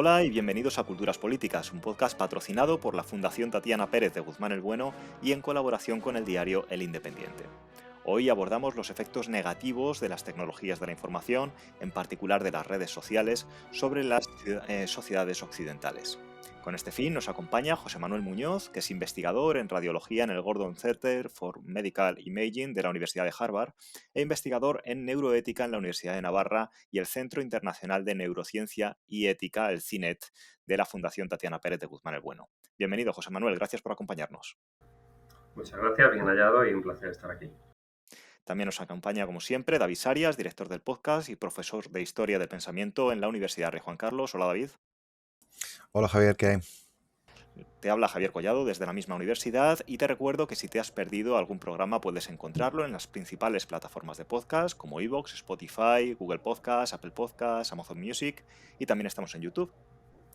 Hola y bienvenidos a Culturas Políticas, un podcast patrocinado por la Fundación Tatiana Pérez de Guzmán el Bueno y en colaboración con el diario El Independiente. Hoy abordamos los efectos negativos de las tecnologías de la información, en particular de las redes sociales, sobre las sociedades occidentales. Con este fin nos acompaña José Manuel Muñoz, que es investigador en radiología en el Gordon Center for Medical Imaging de la Universidad de Harvard e investigador en neuroética en la Universidad de Navarra y el Centro Internacional de Neurociencia y Ética, el CINET, de la Fundación Tatiana Pérez de Guzmán el Bueno. Bienvenido, José Manuel, gracias por acompañarnos. Muchas gracias, bien hallado y un placer estar aquí. También nos acompaña, como siempre, David Sarias, director del podcast y profesor de Historia del Pensamiento en la Universidad Rey Juan Carlos. Hola, David. Hola Javier, ¿qué hay? Te habla Javier Collado desde la misma universidad y te recuerdo que si te has perdido algún programa puedes encontrarlo en las principales plataformas de podcast como iVoox, Spotify, Google Podcast, Apple Podcast, Amazon Music y también estamos en YouTube.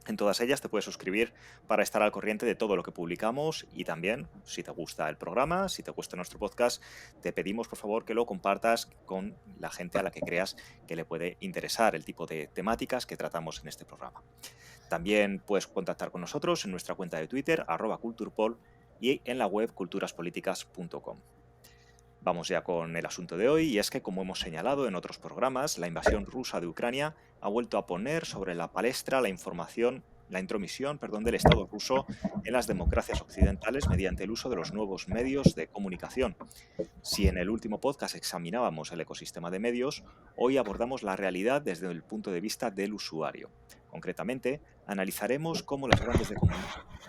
En todas ellas te puedes suscribir para estar al corriente de todo lo que publicamos y también, si te gusta el programa, si te gusta nuestro podcast, te pedimos por favor que lo compartas con la gente a la que creas que le puede interesar el tipo de temáticas que tratamos en este programa. También puedes contactar con nosotros en nuestra cuenta de Twitter, @culturpol, y en la web culturaspoliticas.com. Vamos ya con el asunto de hoy, y es que, como hemos señalado en otros programas, la invasión rusa de Ucrania ha vuelto a poner sobre la palestra la intromisión del Estado ruso en las democracias occidentales mediante el uso de los nuevos medios de comunicación. Si en el último podcast examinábamos el ecosistema de medios, hoy abordamos la realidad desde el punto de vista del usuario. Concretamente, analizaremos cómo las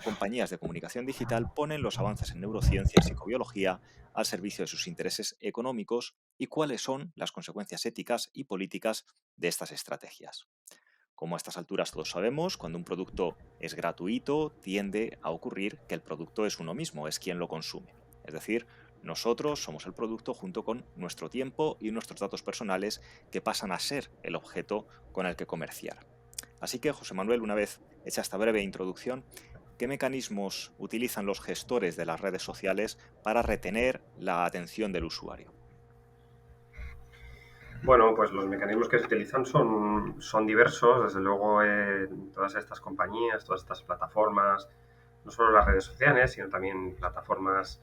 compañías de comunicación digital ponen los avances en neurociencia y psicobiología al servicio de sus intereses económicos y cuáles son las consecuencias éticas y políticas de estas estrategias. Como a estas alturas todos sabemos, cuando un producto es gratuito, tiende a ocurrir que el producto es uno mismo, es quien lo consume. Es decir, nosotros somos el producto junto con nuestro tiempo y nuestros datos personales que pasan a ser el objeto con el que comerciar. Así que, José Manuel, una vez hecha esta breve introducción, ¿qué mecanismos utilizan los gestores de las redes sociales para retener la atención del usuario? Bueno, pues los mecanismos que se utilizan son diversos, desde luego todas estas compañías, todas estas plataformas, no solo las redes sociales, sino también plataformas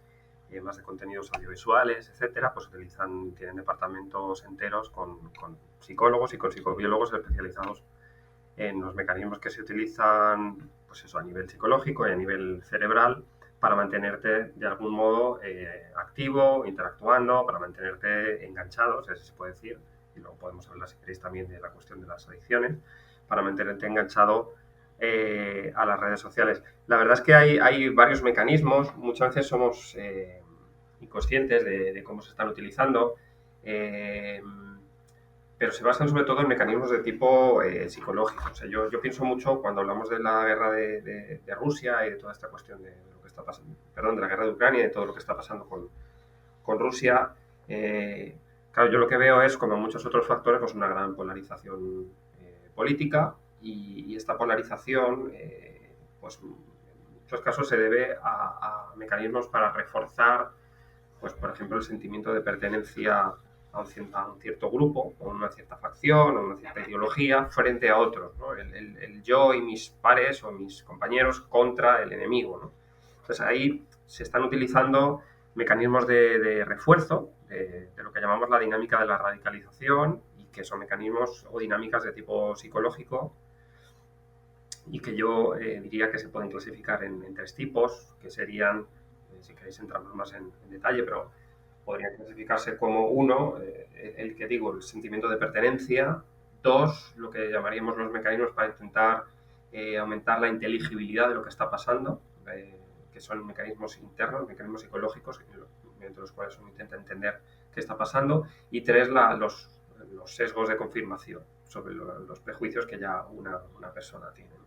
más de contenidos audiovisuales, etcétera, pues tienen departamentos enteros con psicólogos y con psicobiólogos especializados en los mecanismos que se utilizan, pues eso, a nivel psicológico y a nivel cerebral para mantenerte de algún modo activo, interactuando, para mantenerte enganchado, si así se puede decir, y luego podemos hablar si queréis también de la cuestión de las adicciones, para mantenerte enganchado a las redes sociales. La verdad es que hay varios mecanismos, muchas veces somos inconscientes de cómo se están utilizando, pero se basan sobre todo en mecanismos de tipo psicológico. O sea, yo pienso mucho cuando hablamos de la guerra de Rusia y de toda esta cuestión de lo que está pasando, perdón, de la guerra de Ucrania y de todo lo que está pasando con Rusia. Claro, yo lo que veo es, como muchos otros factores, pues una gran polarización política y esta polarización, pues en muchos casos se debe a mecanismos para reforzar, pues por ejemplo, el sentimiento de pertenencia a un cierto grupo, o una cierta facción, o una cierta ideología, frente a otros, ¿no? El yo y mis pares o mis compañeros contra el enemigo, ¿no? Entonces ahí se están utilizando mecanismos de refuerzo de lo que llamamos la dinámica de la radicalización, y que son mecanismos o dinámicas de tipo psicológico, y que yo diría que se pueden clasificar en tres tipos, que serían, si queréis entramos más en detalle, pero podrían clasificarse como uno, el que digo, el sentimiento de pertenencia; dos, lo que llamaríamos los mecanismos para intentar aumentar la inteligibilidad de lo que está pasando, que son mecanismos internos, mecanismos psicológicos, mediante los cuales uno intenta entender qué está pasando; y tres, los sesgos de confirmación sobre los prejuicios que ya una persona tiene, ¿no?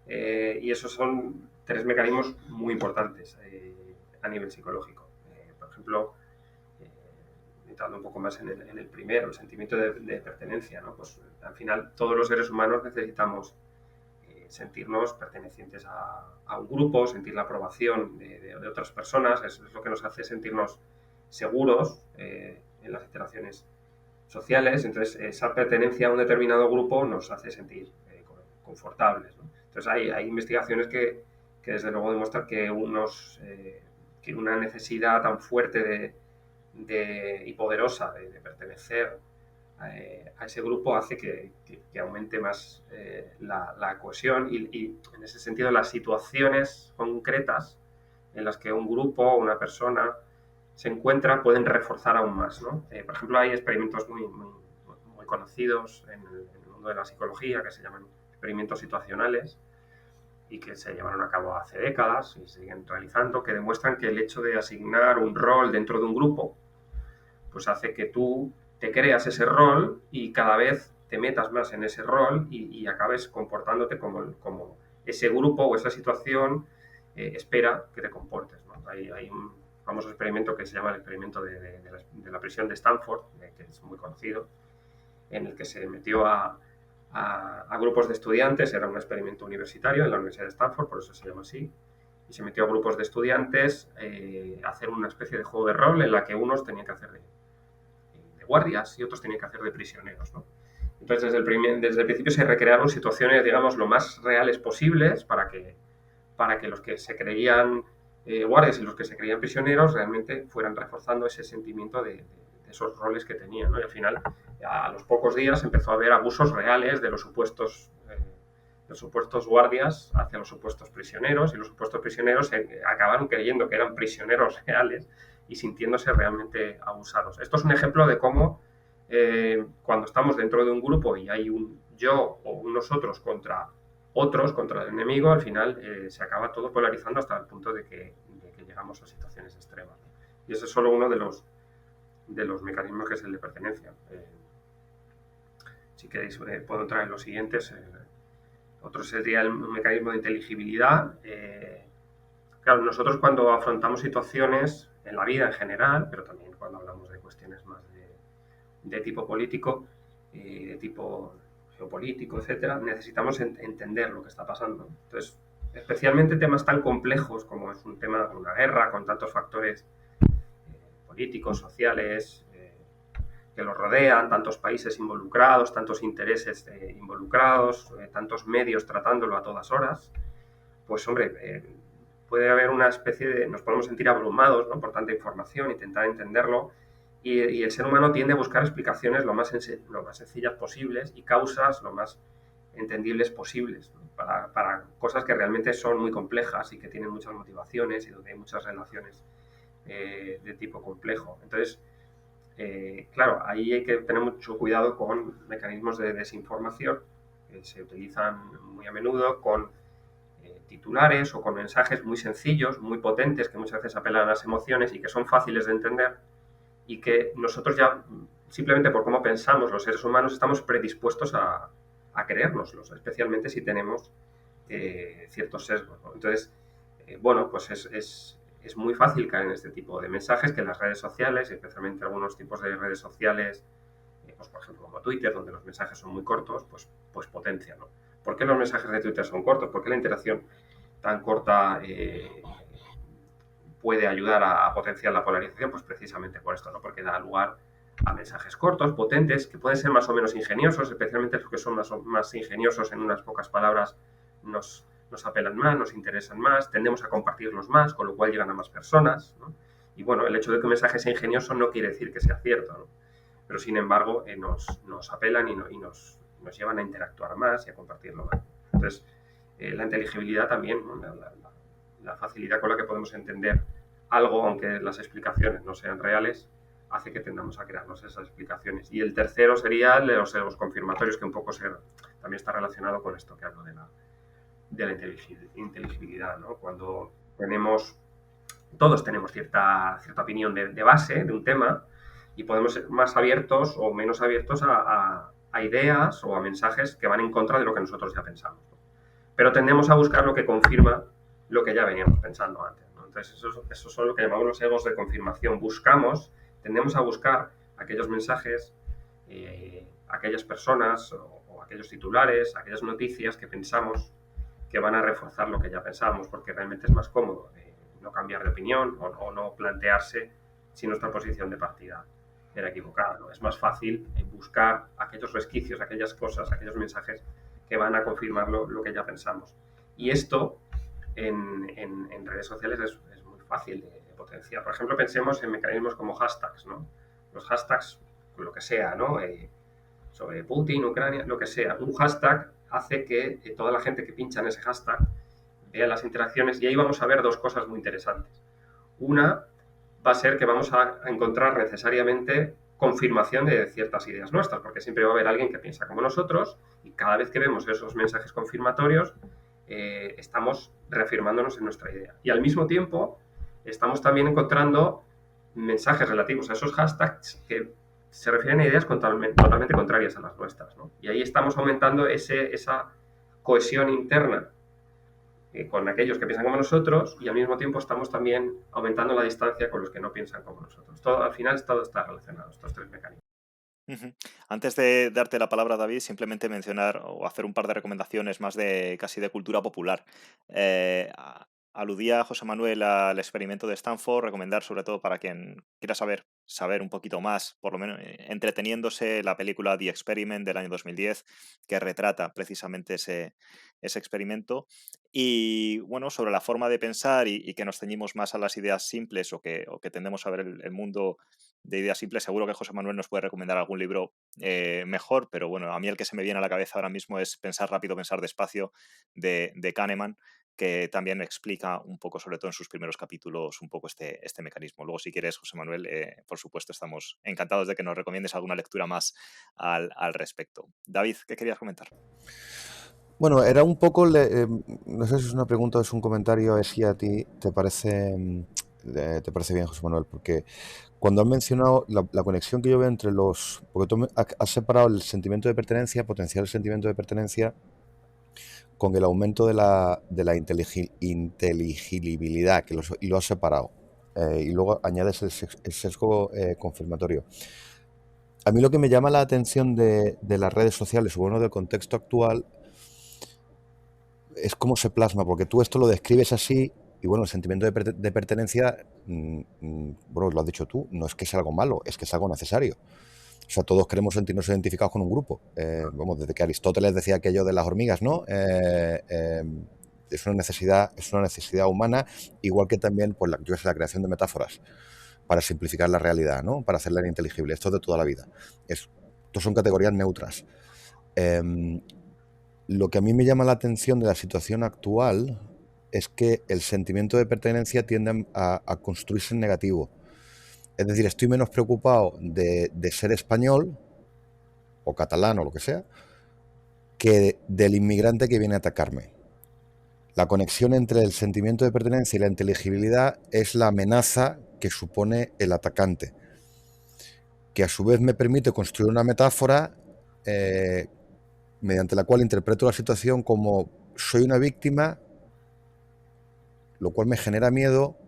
Y esos son tres mecanismos muy importantes a nivel psicológico. Por ejemplo, entrando un poco más en el primero, el sentimiento de pertenencia, ¿no? Pues al final todos los seres humanos necesitamos sentirnos pertenecientes a un grupo, sentir la aprobación de otras personas. Eso es lo que nos hace sentirnos seguros en las interacciones sociales. Entonces, esa pertenencia a un determinado grupo nos hace sentir confortables, ¿no? Entonces hay investigaciones que desde luego demuestran que que una necesidad tan fuerte y poderosa de pertenecer a ese grupo hace que aumente más la cohesión y en ese sentido las situaciones concretas en las que un grupo o una persona se encuentra pueden reforzar aún más, ¿no? Por ejemplo, hay experimentos muy conocidos en el mundo de la psicología que se llaman experimentos situacionales y que se llevaron a cabo hace décadas y se siguen realizando, que demuestran que el hecho de asignar un rol dentro de un grupo pues hace que tú te creas ese rol y cada vez te metas más en ese rol y acabes comportándote como ese grupo o esa situación espera que te comportes, ¿no? Hay un famoso experimento que se llama el experimento de la prisión de Stanford, que es muy conocido, en el que se metió a grupos de estudiantes, era un experimento universitario en la Universidad de Stanford, por eso se llama así, y se metió a grupos de estudiantes a hacer una especie de juego de rol en la que unos tenían que hacer de guardias y otros tenían que hacer de prisioneros, ¿no? Entonces, desde el principio se recrearon situaciones, digamos, lo más reales posibles para que los que se creían guardias y los que se creían prisioneros realmente fueran reforzando ese sentimiento de esos roles que tenían, ¿no? Y al final, a los pocos días, empezó a haber abusos reales de los supuestos guardias hacia los supuestos prisioneros, y los supuestos prisioneros acabaron creyendo que eran prisioneros reales y sintiéndose realmente abusados. Esto es un ejemplo de cómo cuando estamos dentro de un grupo y hay un yo o un nosotros contra otros, contra el enemigo, al final se acaba todo polarizando hasta el punto de que llegamos a situaciones extremas. Y ese es solo uno de los mecanismos que es el de pertenencia. Si queréis, puedo entrar en los siguientes. Otro sería el mecanismo de inteligibilidad. Claro, nosotros cuando afrontamos situaciones en la vida en general, pero también cuando hablamos de cuestiones más de tipo político, de tipo geopolítico, etcétera, necesitamos entender lo que está pasando. Entonces, especialmente temas tan complejos como es un tema de una guerra, con tantos factores políticos, sociales, que los rodean, tantos países involucrados, tantos intereses involucrados, tantos medios tratándolo a todas horas, pues hombre, puede haber una especie de... nos podemos sentir abrumados, ¿no?, por tanta información, intentar entenderlo, y el ser humano tiende a buscar explicaciones lo más sencillas posibles y causas lo más entendibles posibles, ¿no?, para cosas que realmente son muy complejas y que tienen muchas motivaciones y donde hay muchas relaciones de tipo complejo. Entonces, claro, ahí hay que tener mucho cuidado con mecanismos de desinformación que se utilizan muy a menudo con titulares o con mensajes muy sencillos, muy potentes, que muchas veces apelan a las emociones y que son fáciles de entender y que nosotros ya, simplemente por cómo pensamos los seres humanos, estamos predispuestos a creérnoslos, especialmente si tenemos ciertos sesgos, ¿no? Entonces, bueno, pues es muy fácil caer en este tipo de mensajes que las redes sociales, especialmente algunos tipos de redes sociales, pues por ejemplo como Twitter, donde los mensajes son muy cortos, pues potencian, ¿no? ¿Por qué los mensajes de Twitter son cortos? ¿Por qué la interacción tan corta puede ayudar a potenciar la polarización? Pues precisamente por esto, ¿no? Porque da lugar a mensajes cortos, potentes, que pueden ser más o menos ingeniosos, especialmente los que son más ingeniosos en unas pocas palabras nos apelan más, nos interesan más, tendemos a compartirlos más, con lo cual llegan a más personas, ¿no? Y bueno, el hecho de que un mensaje sea ingenioso no quiere decir que sea cierto, ¿no? Pero sin embargo nos apelan y nos llevan a interactuar más y a compartirlo más. Entonces, la inteligibilidad también, ¿no?, la facilidad con la que podemos entender algo, aunque las explicaciones no sean reales, hace que tendamos a crearnos esas explicaciones. Y el tercero sería el de los confirmatorios, que un poco también está relacionado con esto que hablo de la inteligibilidad, ¿no? Cuando todos tenemos cierta opinión de base de un tema y podemos ser más abiertos o menos abiertos a ideas o a mensajes que van en contra de lo que nosotros ya pensamos, ¿no? Pero tendemos a buscar lo que confirma lo que ya veníamos pensando antes, ¿no? Entonces, eso son lo que llamamos los egos de confirmación. Tendemos a buscar aquellos mensajes, aquellas personas o aquellos titulares, aquellas noticias que pensamos que van a reforzar lo que ya pensamos, porque realmente es más cómodo no cambiar de opinión o no plantearse si nuestra posición de partida era equivocada, ¿no? Es más fácil buscar aquellos resquicios, aquellas cosas, aquellos mensajes que van a confirmar lo que ya pensamos. Y esto en redes sociales es muy fácil de potenciar. Por ejemplo, pensemos en mecanismos como hashtags, ¿no? Los hashtags, lo que sea, ¿no? Sobre Putin, Ucrania, lo que sea. Un hashtag hace que toda la gente que pincha en ese hashtag vea las interacciones y ahí vamos a ver dos cosas muy interesantes. Una va a ser que vamos a encontrar necesariamente confirmación de ciertas ideas nuestras, porque siempre va a haber alguien que piensa como nosotros y cada vez que vemos esos mensajes confirmatorios estamos reafirmándonos en nuestra idea. Y al mismo tiempo estamos también encontrando mensajes relativos a esos hashtags que se refieren a ideas totalmente contrarias a las nuestras, ¿no? Y ahí estamos aumentando esa cohesión interna con aquellos que piensan como nosotros y al mismo tiempo estamos también aumentando la distancia con los que no piensan como nosotros. Al final todo está relacionado, estos tres mecanismos. Antes de darte la palabra, David, simplemente mencionar o hacer un par de recomendaciones más de casi de cultura popular. Aludía José Manuel al experimento de Stanford, recomendar sobre todo para quien quiera saber un poquito más, por lo menos entreteniéndose, la película The Experiment del año 2010, que retrata precisamente ese experimento. Y bueno, sobre la forma de pensar y que nos ceñimos más a las ideas simples o que tendemos a ver el mundo de ideas simples, seguro que José Manuel nos puede recomendar algún libro mejor, pero bueno, a mí el que se me viene a la cabeza ahora mismo es Pensar rápido, pensar despacio, de Kahneman, que también explica un poco, sobre todo en sus primeros capítulos, un poco este mecanismo. Luego, si quieres, José Manuel, por supuesto, estamos encantados de que nos recomiendes alguna lectura más al respecto. David, ¿qué querías comentar? Bueno, era un poco, no sé si es una pregunta o es un comentario, es si a ti te parece bien, José Manuel, porque cuando has mencionado la conexión que yo veo entre porque tú has separado el sentimiento de pertenencia, potencial sentimiento de pertenencia, con el aumento de la inteligibilidad, y lo has separado. Y luego añades el sesgo confirmatorio. A mí lo que me llama la atención de las redes sociales, o bueno, del contexto actual, es cómo se plasma, porque tú esto lo describes así, y bueno, el sentimiento de pertenencia, bueno, lo has dicho tú, no es que sea algo malo, es que es algo necesario. O sea, todos queremos sentirnos identificados con un grupo. Vamos, desde que Aristóteles decía aquello de las hormigas, ¿no? Es una necesidad humana, igual que también pues, la creación de metáforas para simplificar la realidad, ¿no? Para hacerla inteligible. Esto es de toda la vida. Estos son categorías neutras. Lo que a mí me llama la atención de la situación actual es que el sentimiento de pertenencia tiende a construirse en negativo. Es decir, estoy menos preocupado de ser español o catalán o lo que sea que del inmigrante que viene a atacarme. La conexión entre el sentimiento de pertenencia y la inteligibilidad es la amenaza que supone el atacante, que a su vez me permite construir una metáfora mediante la cual interpreto la situación como soy una víctima, lo cual me genera miedo,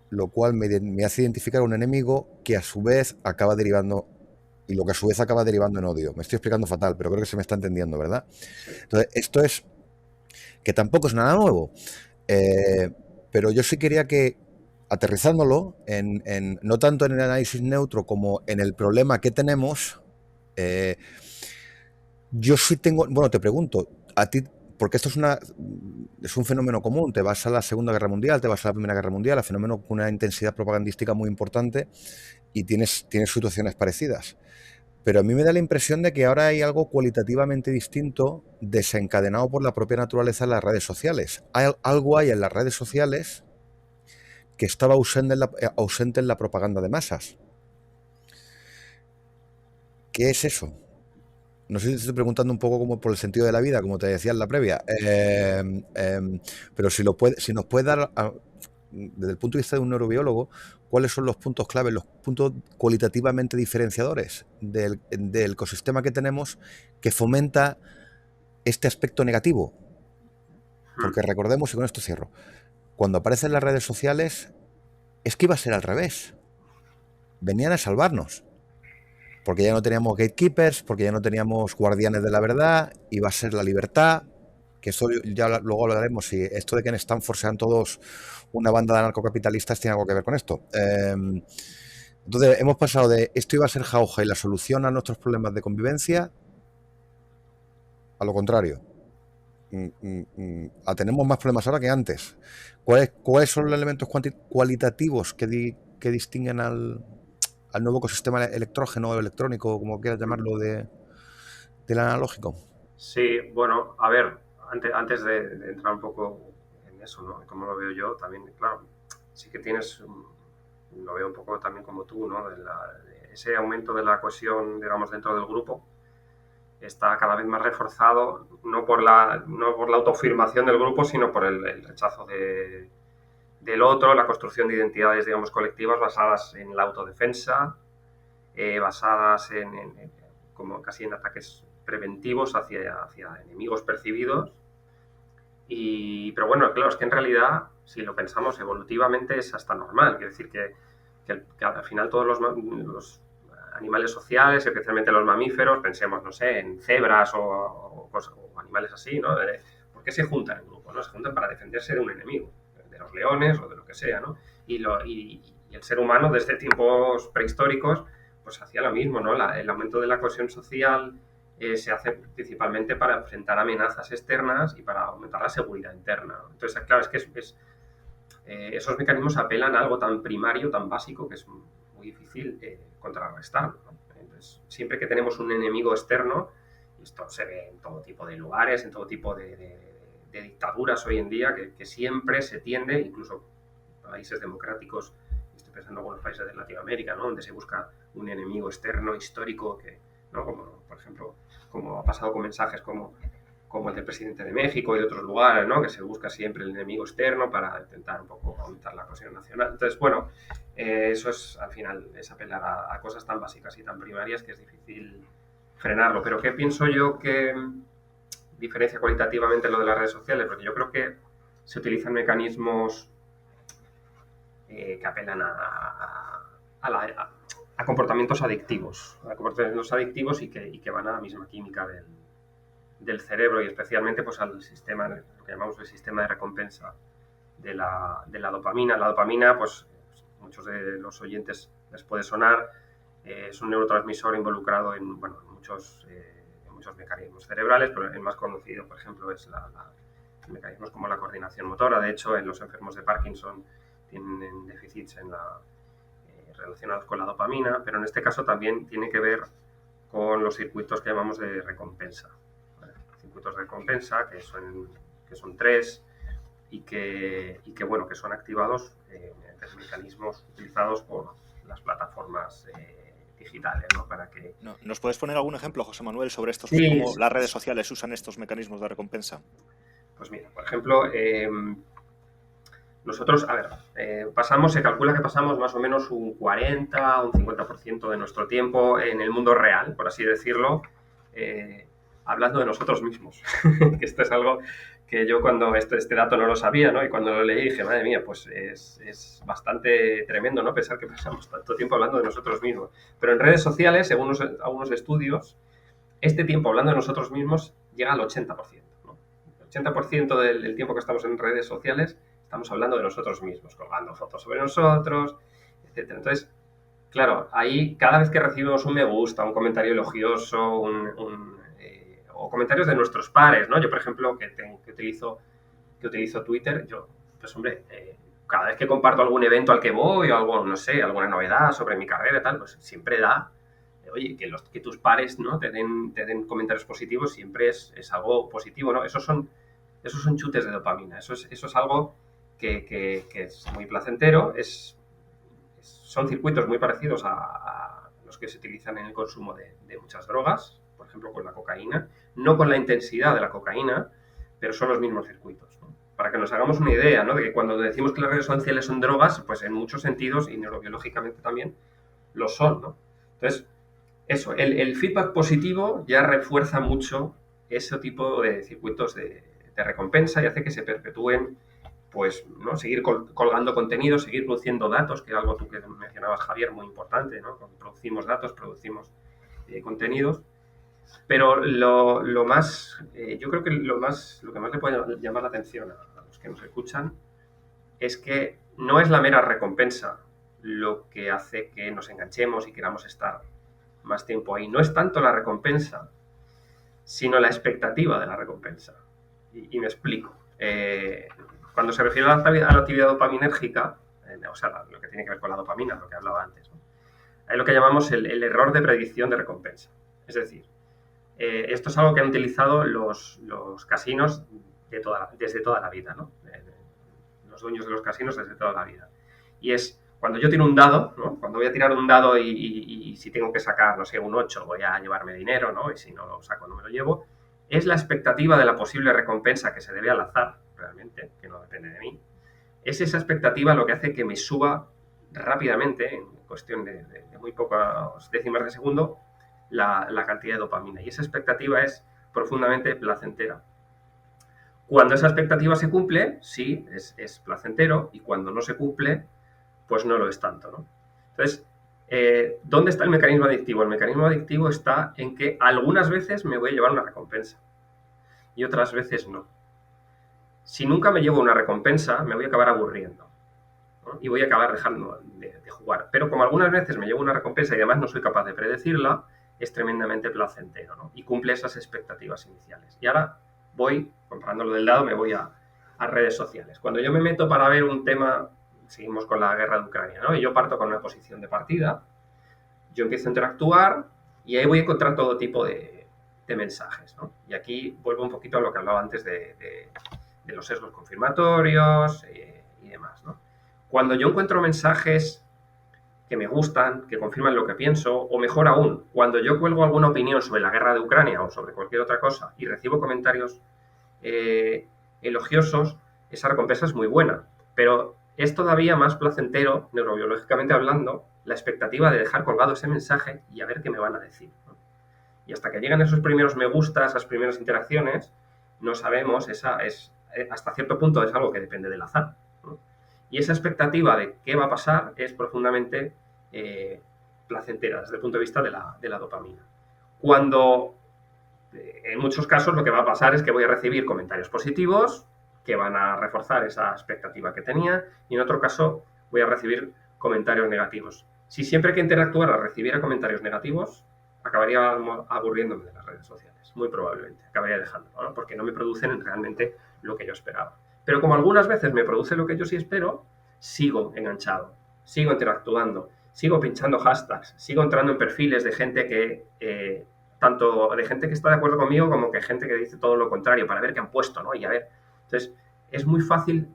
lo cual me hace identificar a un enemigo que a su vez acaba derivando, y lo que a su vez acaba derivando en odio. Me estoy explicando fatal, pero creo que se me está entendiendo, ¿verdad? Entonces, esto es, que tampoco es nada nuevo, pero yo sí quería que, aterrizándolo, no tanto en el análisis neutro como en el problema que tenemos, yo sí tengo, bueno, te pregunto, a ti, porque esto es un fenómeno común, te vas a la Segunda Guerra Mundial, te vas a la Primera Guerra Mundial, el fenómeno con una intensidad propagandística muy importante y tienes situaciones parecidas. Pero a mí me da la impresión de que ahora hay algo cualitativamente distinto desencadenado por la propia naturaleza de las redes sociales. Algo hay en las redes sociales que estaba ausente en la propaganda de masas. ¿Qué es eso? No sé si te estoy preguntando un poco como por el sentido de la vida, como te decía en la previa, pero si nos puede dar, desde el punto de vista de un neurobiólogo, cuáles son los puntos clave, los puntos cualitativamente diferenciadores del ecosistema que tenemos que fomenta este aspecto negativo. Porque recordemos, y con esto cierro, cuando aparecen las redes sociales, es que iba a ser al revés. Venían a salvarnos. Porque ya no teníamos gatekeepers, porque ya no teníamos guardianes de la verdad, iba a ser la libertad, que eso ya luego hablaremos, si esto de que en Stanford sean todos una banda de anarcocapitalistas tiene algo que ver con esto. Entonces hemos pasado de esto iba a ser jauja y la solución a nuestros problemas de convivencia a lo contrario. Tenemos más problemas ahora que antes. ¿Cuáles son los elementos cualitativos que distinguen al nuevo ecosistema electrógeno o electrónico, como quieras llamarlo, del analógico? Sí, bueno, a ver, antes de entrar un poco en eso, ¿no? Como lo veo yo, también, claro, sí que tienes, lo veo un poco también como tú, ¿no? Ese aumento de la cohesión, digamos, dentro del grupo está cada vez más reforzado, no por la autoafirmación del grupo, sino por el rechazo del otro, la construcción de identidades, digamos, colectivas basadas en la autodefensa, basadas como casi en ataques preventivos hacia enemigos percibidos. Pero bueno, claro, es que en realidad, si lo pensamos evolutivamente, es hasta normal. Quiere decir que al final todos los animales sociales, especialmente los mamíferos, pensemos, no sé, en cebras o animales así, ¿no? ¿Por qué se juntan en grupo? ¿No? Se juntan para defenderse de un enemigo, de los leones o de lo que sea, ¿no? Y el ser humano desde tiempos prehistóricos pues hacía lo mismo, ¿no? El aumento de la cohesión social se hace principalmente para enfrentar amenazas externas y para aumentar la seguridad interna. Entonces, claro, es que esos mecanismos apelan a algo tan primario, tan básico, que es muy difícil contrarrestarlo, ¿no? Entonces, siempre que tenemos un enemigo externo, y esto se ve en todo tipo de lugares, en todo tipo de dictaduras hoy en día, que siempre se tiende, incluso países democráticos, estoy pensando en algunos países de Latinoamérica, ¿no? Donde se busca un enemigo externo histórico ¿no? Como, por ejemplo, como ha pasado con mensajes como el del presidente de México y de otros lugares, ¿no? Que se busca siempre el enemigo externo para intentar un poco aumentar la cohesión nacional. Entonces, bueno, eso es, al final, es apelar a cosas tan básicas y tan primarias que es difícil frenarlo. Pero ¿qué pienso yo que diferencia cualitativamente lo de las redes sociales? Porque yo creo que se utilizan mecanismos que apelan a comportamientos adictivos, y que van a la misma química del cerebro y especialmente pues al sistema, lo que llamamos el sistema de recompensa de la dopamina. La dopamina, pues muchos de los oyentes les puede sonar, es un neurotransmisor involucrado en muchos mecanismos cerebrales, pero el más conocido, por ejemplo, es mecanismos como la coordinación motora. De hecho, en los enfermos de Parkinson tienen déficits relacionados con la dopamina, pero en este caso también tiene que ver con los circuitos que llamamos de recompensa. Circuitos de recompensa, que son tres y que son activados mediante mecanismos utilizados por las plataformas digitales, ¿no? Para que... ¿Nos puedes poner algún ejemplo, José Manuel, sobre cómo las redes sociales usan estos mecanismos de recompensa? Pues mira, por ejemplo, nosotros, se calcula que pasamos más o menos un 40 o un 50% de nuestro tiempo en el mundo real, por así decirlo, hablando de nosotros mismos. Que esto es algo que yo cuando este dato no lo sabía, ¿no? Y cuando lo leí dije, madre mía, pues es bastante tremendo, ¿no? Pensar que pasamos tanto tiempo hablando de nosotros mismos. Pero en redes sociales, según algunos estudios, este tiempo hablando de nosotros mismos llega al 80%, ¿no? El 80% del tiempo que estamos en redes sociales estamos hablando de nosotros mismos, colgando fotos sobre nosotros, etc. Entonces, claro, ahí cada vez que recibimos un me gusta, un comentario elogioso, o comentarios de nuestros pares, ¿no? Yo, por ejemplo, que utilizo Twitter, pues hombre, cada vez que comparto algún evento al que voy o algo, no sé, alguna novedad sobre mi carrera y tal, pues siempre oye, que tus pares, ¿no? te den comentarios positivos siempre es algo positivo, ¿no? Esos son chutes de dopamina, eso es algo que es muy placentero, son circuitos muy parecidos a los que se utilizan en el consumo de muchas drogas, por ejemplo con la cocaína, no con la intensidad de la cocaína, pero son los mismos circuitos, ¿no? Para que nos hagamos una idea, ¿no? De que cuando decimos que las redes sociales son drogas, pues en muchos sentidos y neurobiológicamente también lo son, ¿no? Entonces, eso, el feedback positivo ya refuerza mucho ese tipo de circuitos de recompensa y hace que se perpetúen, pues, ¿no? Seguir colgando contenido, seguir produciendo datos, que es algo tú que mencionabas, Javier, muy importante, ¿no? Producimos datos, producimos contenidos, pero lo más, yo creo que lo que más le puede llamar la atención a los que nos escuchan es que no es la mera recompensa lo que hace que nos enganchemos y queramos estar más tiempo ahí. No es tanto la recompensa, sino la expectativa de la recompensa. Y me explico. Cuando se refiere a la actividad dopaminérgica, o sea, lo que tiene que ver con la dopamina, lo que hablaba antes, ¿no? Hay lo que llamamos el error de predicción de recompensa. Es decir, esto es algo que han utilizado los casinos desde toda la vida, ¿no? Los dueños de los casinos desde toda la vida. Y es cuando yo tiro un dado, ¿no? Cuando voy a tirar un dado y si tengo que sacar, no sé, un 8, voy a llevarme dinero, ¿no? Y si no lo saco, no me lo llevo. Es la expectativa de la posible recompensa que se debe al azar, realmente, que no depende de mí. Es esa expectativa lo que hace que me suba rápidamente, en cuestión de muy pocas décimas de segundo, la cantidad de dopamina. Y esa expectativa es profundamente placentera. Cuando esa expectativa se cumple, sí, es placentero, y cuando no se cumple, pues no lo es tanto, ¿no? Entonces, ¿dónde está el mecanismo adictivo? El mecanismo adictivo está en que algunas veces me voy a llevar una recompensa y otras veces no. Si nunca me llevo una recompensa, me voy a acabar aburriendo, ¿no? Y voy a acabar dejando de jugar. Pero como algunas veces me llevo una recompensa y además no soy capaz de predecirla, es tremendamente placentero, ¿no? Y cumple esas expectativas iniciales. Y ahora voy, comparando lo del dado, me voy a redes sociales. Cuando yo me meto para ver un tema, seguimos con la guerra de Ucrania, ¿no? Y yo parto con una posición de partida, yo empiezo a interactuar y ahí voy a encontrar todo tipo de mensajes, ¿no? Y aquí vuelvo un poquito a lo que hablaba antes de los sesgos confirmatorios y demás, ¿no? Cuando yo encuentro mensajes que me gustan, que confirman lo que pienso, o mejor aún, cuando yo cuelgo alguna opinión sobre la guerra de Ucrania o sobre cualquier otra cosa y recibo comentarios elogiosos, esa recompensa es muy buena, pero es todavía más placentero, neurobiológicamente hablando, la expectativa de dejar colgado ese mensaje y a ver qué me van a decir, ¿no? Y hasta que llegan esos primeros me gusta, esas primeras interacciones, no sabemos, hasta cierto punto es algo que depende del azar, ¿no? Y esa expectativa de qué va a pasar es profundamente placentera desde el punto de vista de la dopamina. Cuando en muchos casos lo que va a pasar es que voy a recibir comentarios positivos que van a reforzar esa expectativa que tenía, y en otro caso voy a recibir comentarios negativos. Si siempre que interactuara recibiera comentarios negativos, acabaría aburriéndome de las redes sociales, muy probablemente, acabaría dejándolo, ¿no? Porque no me producen realmente lo que yo esperaba. Pero como algunas veces me produce lo que yo sí espero, sigo enganchado, sigo interactuando, sigo pinchando hashtags, sigo entrando en perfiles de gente que, tanto de gente que está de acuerdo conmigo como que gente que dice todo lo contrario, para ver qué han puesto, ¿no? Y a ver, entonces es muy fácil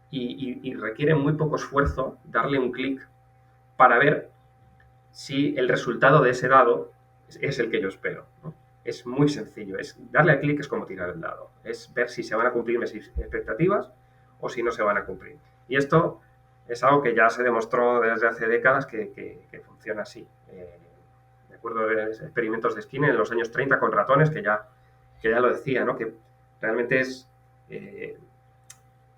y requiere muy poco esfuerzo darle un clic para ver si el resultado de ese dado es el que yo espero, ¿no? Es muy sencillo, darle al clic es como tirar el dado, es ver si se van a cumplir mis expectativas o si no se van a cumplir. Y esto es algo que ya se demostró desde hace décadas que funciona así. Me acuerdo de experimentos de Skinner en los años 30 con ratones que ya lo decía, ¿no? Que realmente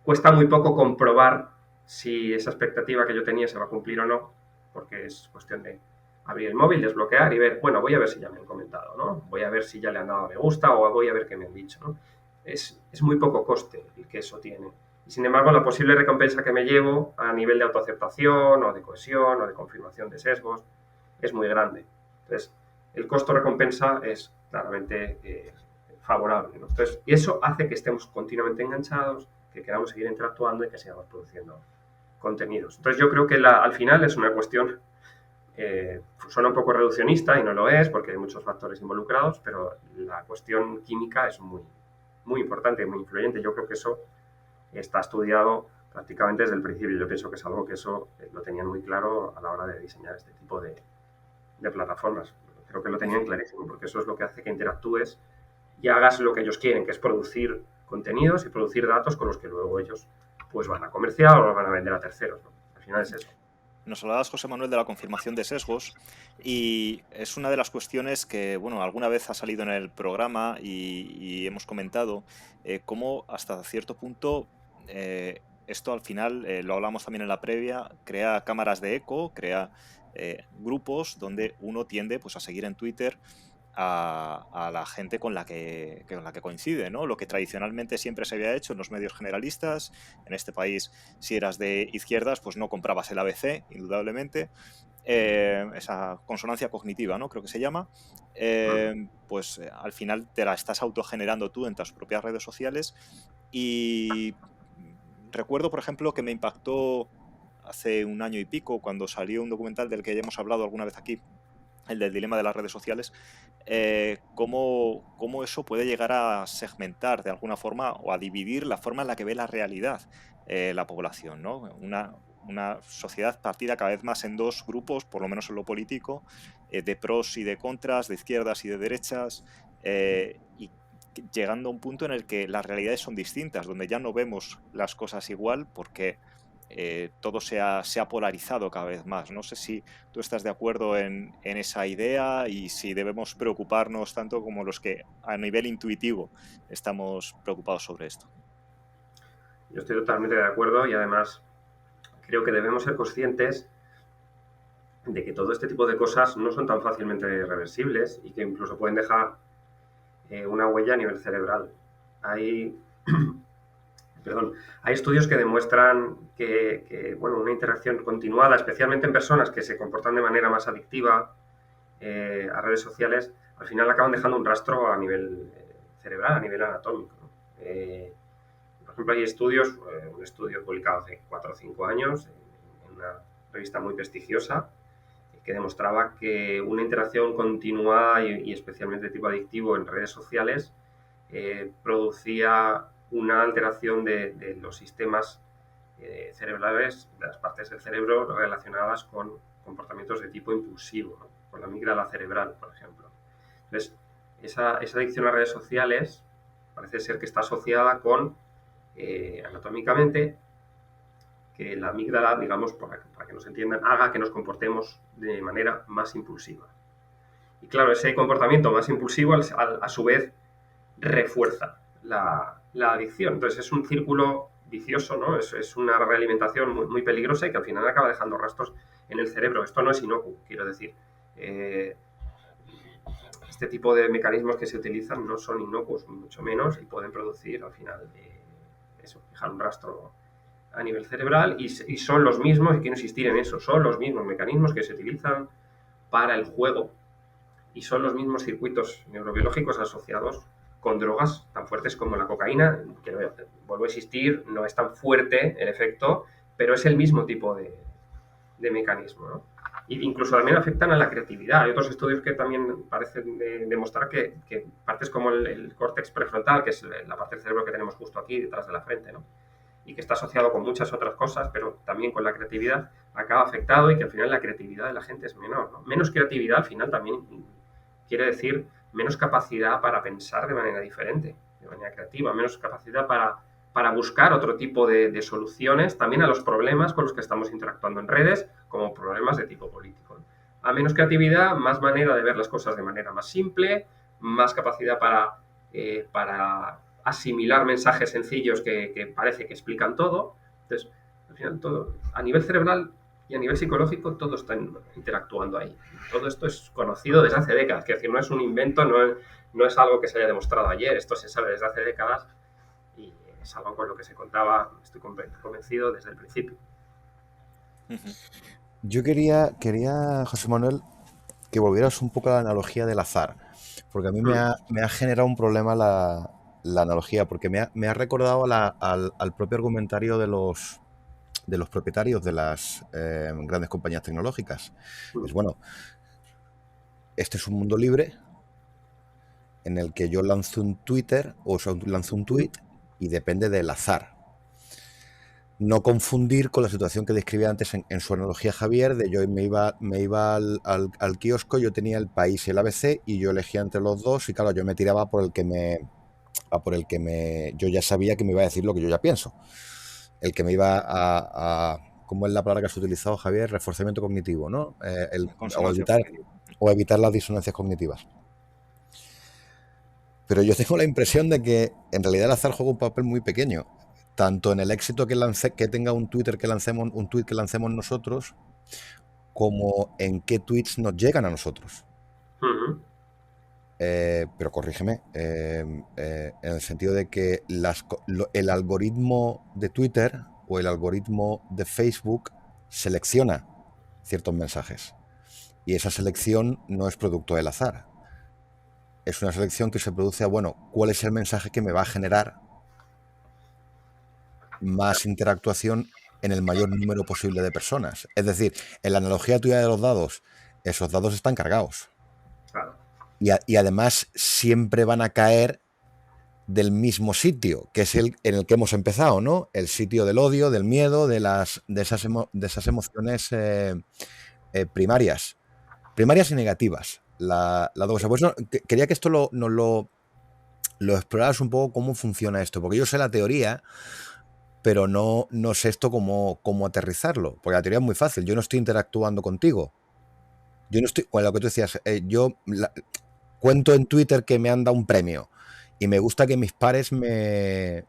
cuesta muy poco comprobar si esa expectativa que yo tenía se va a cumplir o no, porque es cuestión de abrir el móvil, desbloquear y ver, bueno, voy a ver si ya me han comentado, ¿no? Voy a ver si ya le han dado a me gusta o voy a ver qué me han dicho, ¿no? Es muy poco coste el que eso tiene. Y sin embargo, la posible recompensa que me llevo a nivel de autoaceptación o de cohesión o de confirmación de sesgos es muy grande. Entonces, el costo-recompensa es claramente favorable, ¿no? Entonces, y eso hace que estemos continuamente enganchados, que queramos seguir interactuando y que sigamos produciendo contenidos. Entonces, yo creo que al final es una cuestión, suena un poco reduccionista y no lo es porque hay muchos factores involucrados, pero la cuestión química es muy, muy importante y muy influyente. Yo creo que eso está estudiado prácticamente desde el principio. Yo pienso que es algo que eso lo tenían muy claro a la hora de diseñar este tipo de plataformas. Creo que lo tenían clarísimo, porque eso es lo que hace que interactúes y hagas lo que ellos quieren, que es producir contenidos y producir datos con los que luego ellos pues van a comerciar o los van a vender a terceros, ¿no? Al final es eso. Nos hablabas, José Manuel, de la confirmación de sesgos, y es una de las cuestiones que, bueno, alguna vez ha salido en el programa y hemos comentado cómo hasta cierto punto esto al final, lo hablamos también en la previa, crea cámaras de eco, crea grupos donde uno tiende pues a seguir en Twitter a la gente con la que coincide, ¿no? Lo que tradicionalmente siempre se había hecho en los medios generalistas. En este país, si eras de izquierdas, pues no comprabas el ABC, indudablemente. Esa consonancia cognitiva, ¿no? Creo que se llama. Pues al final te la estás autogenerando tú en tus propias redes sociales. Y recuerdo, por ejemplo, que me impactó hace un año y pico, cuando salió un documental del que ya hemos hablado alguna vez aquí, el del dilema de las redes sociales, cómo eso puede llegar a segmentar de alguna forma o a dividir la forma en la que ve la realidad la población, ¿no? Una sociedad partida cada vez más en dos grupos, por lo menos en lo político, de pros y de contras, de izquierdas y de derechas, y llegando a un punto en el que las realidades son distintas, donde ya no vemos las cosas igual porque todo se ha polarizado cada vez más. No sé si tú estás de acuerdo en esa idea y si debemos preocuparnos tanto como los que a nivel intuitivo estamos preocupados sobre esto. Yo estoy totalmente de acuerdo y además creo que debemos ser conscientes de que todo este tipo de cosas no son tan fácilmente reversibles y que incluso pueden dejar una huella a nivel cerebral. Hay estudios que demuestran que una interacción continuada, especialmente en personas que se comportan de manera más adictiva a redes sociales, al final acaban dejando un rastro a nivel cerebral, a nivel anatómico, ¿no? Por ejemplo, hay estudios, un estudio publicado hace 4 o 5 años en una revista muy prestigiosa, que demostraba que una interacción continuada y especialmente de tipo adictivo en redes sociales producía una alteración de los sistemas cerebrales, de las partes del cerebro relacionadas con comportamientos de tipo impulsivo, ¿no? Con la amígdala cerebral, por ejemplo. Entonces, esa adicción a redes sociales parece ser que está asociada con, anatómicamente, que la amígdala, digamos, para que nos entiendan, haga que nos comportemos de manera más impulsiva. Y claro, ese comportamiento más impulsivo, a su vez, refuerza la adicción. Entonces es un círculo vicioso, ¿no? Es una realimentación muy, muy peligrosa y que al final acaba dejando rastros en el cerebro. Esto no es inocuo, quiero decir. Este tipo de mecanismos que se utilizan no son inocuos, mucho menos, y pueden producir al final dejar un rastro a nivel cerebral y son los mismos, y quiero insistir en eso, son los mismos mecanismos que se utilizan para el juego y son los mismos circuitos neurobiológicos asociados con drogas tan fuertes como la cocaína, que vuelvo a insistir, no es tan fuerte el efecto, pero es el mismo tipo de mecanismo, ¿no? E incluso también afectan a la creatividad. Hay otros estudios que también parecen demostrar que partes como el córtex prefrontal, que es la parte del cerebro que tenemos justo aquí detrás de la frente, ¿no? Y que está asociado con muchas otras cosas, pero también con la creatividad, acaba afectado y que al final la creatividad de la gente es menor, ¿no? Menos creatividad al final también quiere decir menos capacidad para pensar de manera diferente, de manera creativa, menos capacidad para buscar otro tipo de soluciones también a los problemas con los que estamos interactuando en redes, como problemas de tipo político. A menos creatividad, más manera de ver las cosas de manera más simple, más capacidad para asimilar mensajes sencillos que parece que explican todo. Entonces, al final todo, a nivel cerebral y a nivel psicológico, todo está interactuando ahí. Todo esto es conocido desde hace décadas, es decir, no es un invento, no es algo que se haya demostrado ayer, esto se sabe desde hace décadas y es algo con lo que se contaba, estoy convencido, desde el principio. Yo quería, José Manuel, que volvieras un poco a la analogía del azar, porque a mí me ha generado un problema la analogía, porque me ha recordado al propio argumentario de los propietarios de las grandes compañías tecnológicas. Es bueno, este es un mundo libre en el que yo lanzo un Twitter o lanzo un tweet y depende del azar. No confundir con la situación que describía antes en su analogía Javier, de yo me iba al kiosco, yo tenía El País y el ABC y yo elegía entre los dos y claro, yo me tiraba por el que yo ya sabía que me iba a decir lo que yo ya pienso. El que me iba a ¿cómo es la palabra que has utilizado, Javier? Reforzamiento cognitivo, ¿no? O evitar las disonancias cognitivas. Pero yo tengo la impresión de que en realidad el azar juega un papel muy pequeño, tanto en el éxito que tenga un tweet que lancemos nosotros, como en qué tweets nos llegan a nosotros. pero corrígeme, en el sentido de que el algoritmo de Twitter o el algoritmo de Facebook selecciona ciertos mensajes. Y esa selección no es producto del azar. Es una selección que se produce a, bueno, ¿cuál es el mensaje que me va a generar más interactuación en el mayor número posible de personas? Es decir, en la analogía tuya de los dados, esos dados están cargados. Claro. Y además siempre van a caer del mismo sitio, que es el en el que hemos empezado, ¿no? El sitio del odio, del miedo, de esas emociones primarias y negativas. Por eso quería que esto nos lo exploraras un poco cómo funciona esto, porque yo sé la teoría, pero no sé esto cómo aterrizarlo, porque la teoría es muy fácil. Yo no estoy interactuando contigo. Yo no estoy, bueno, lo que tú decías, cuento en Twitter que me han dado un premio y me gusta que mis pares me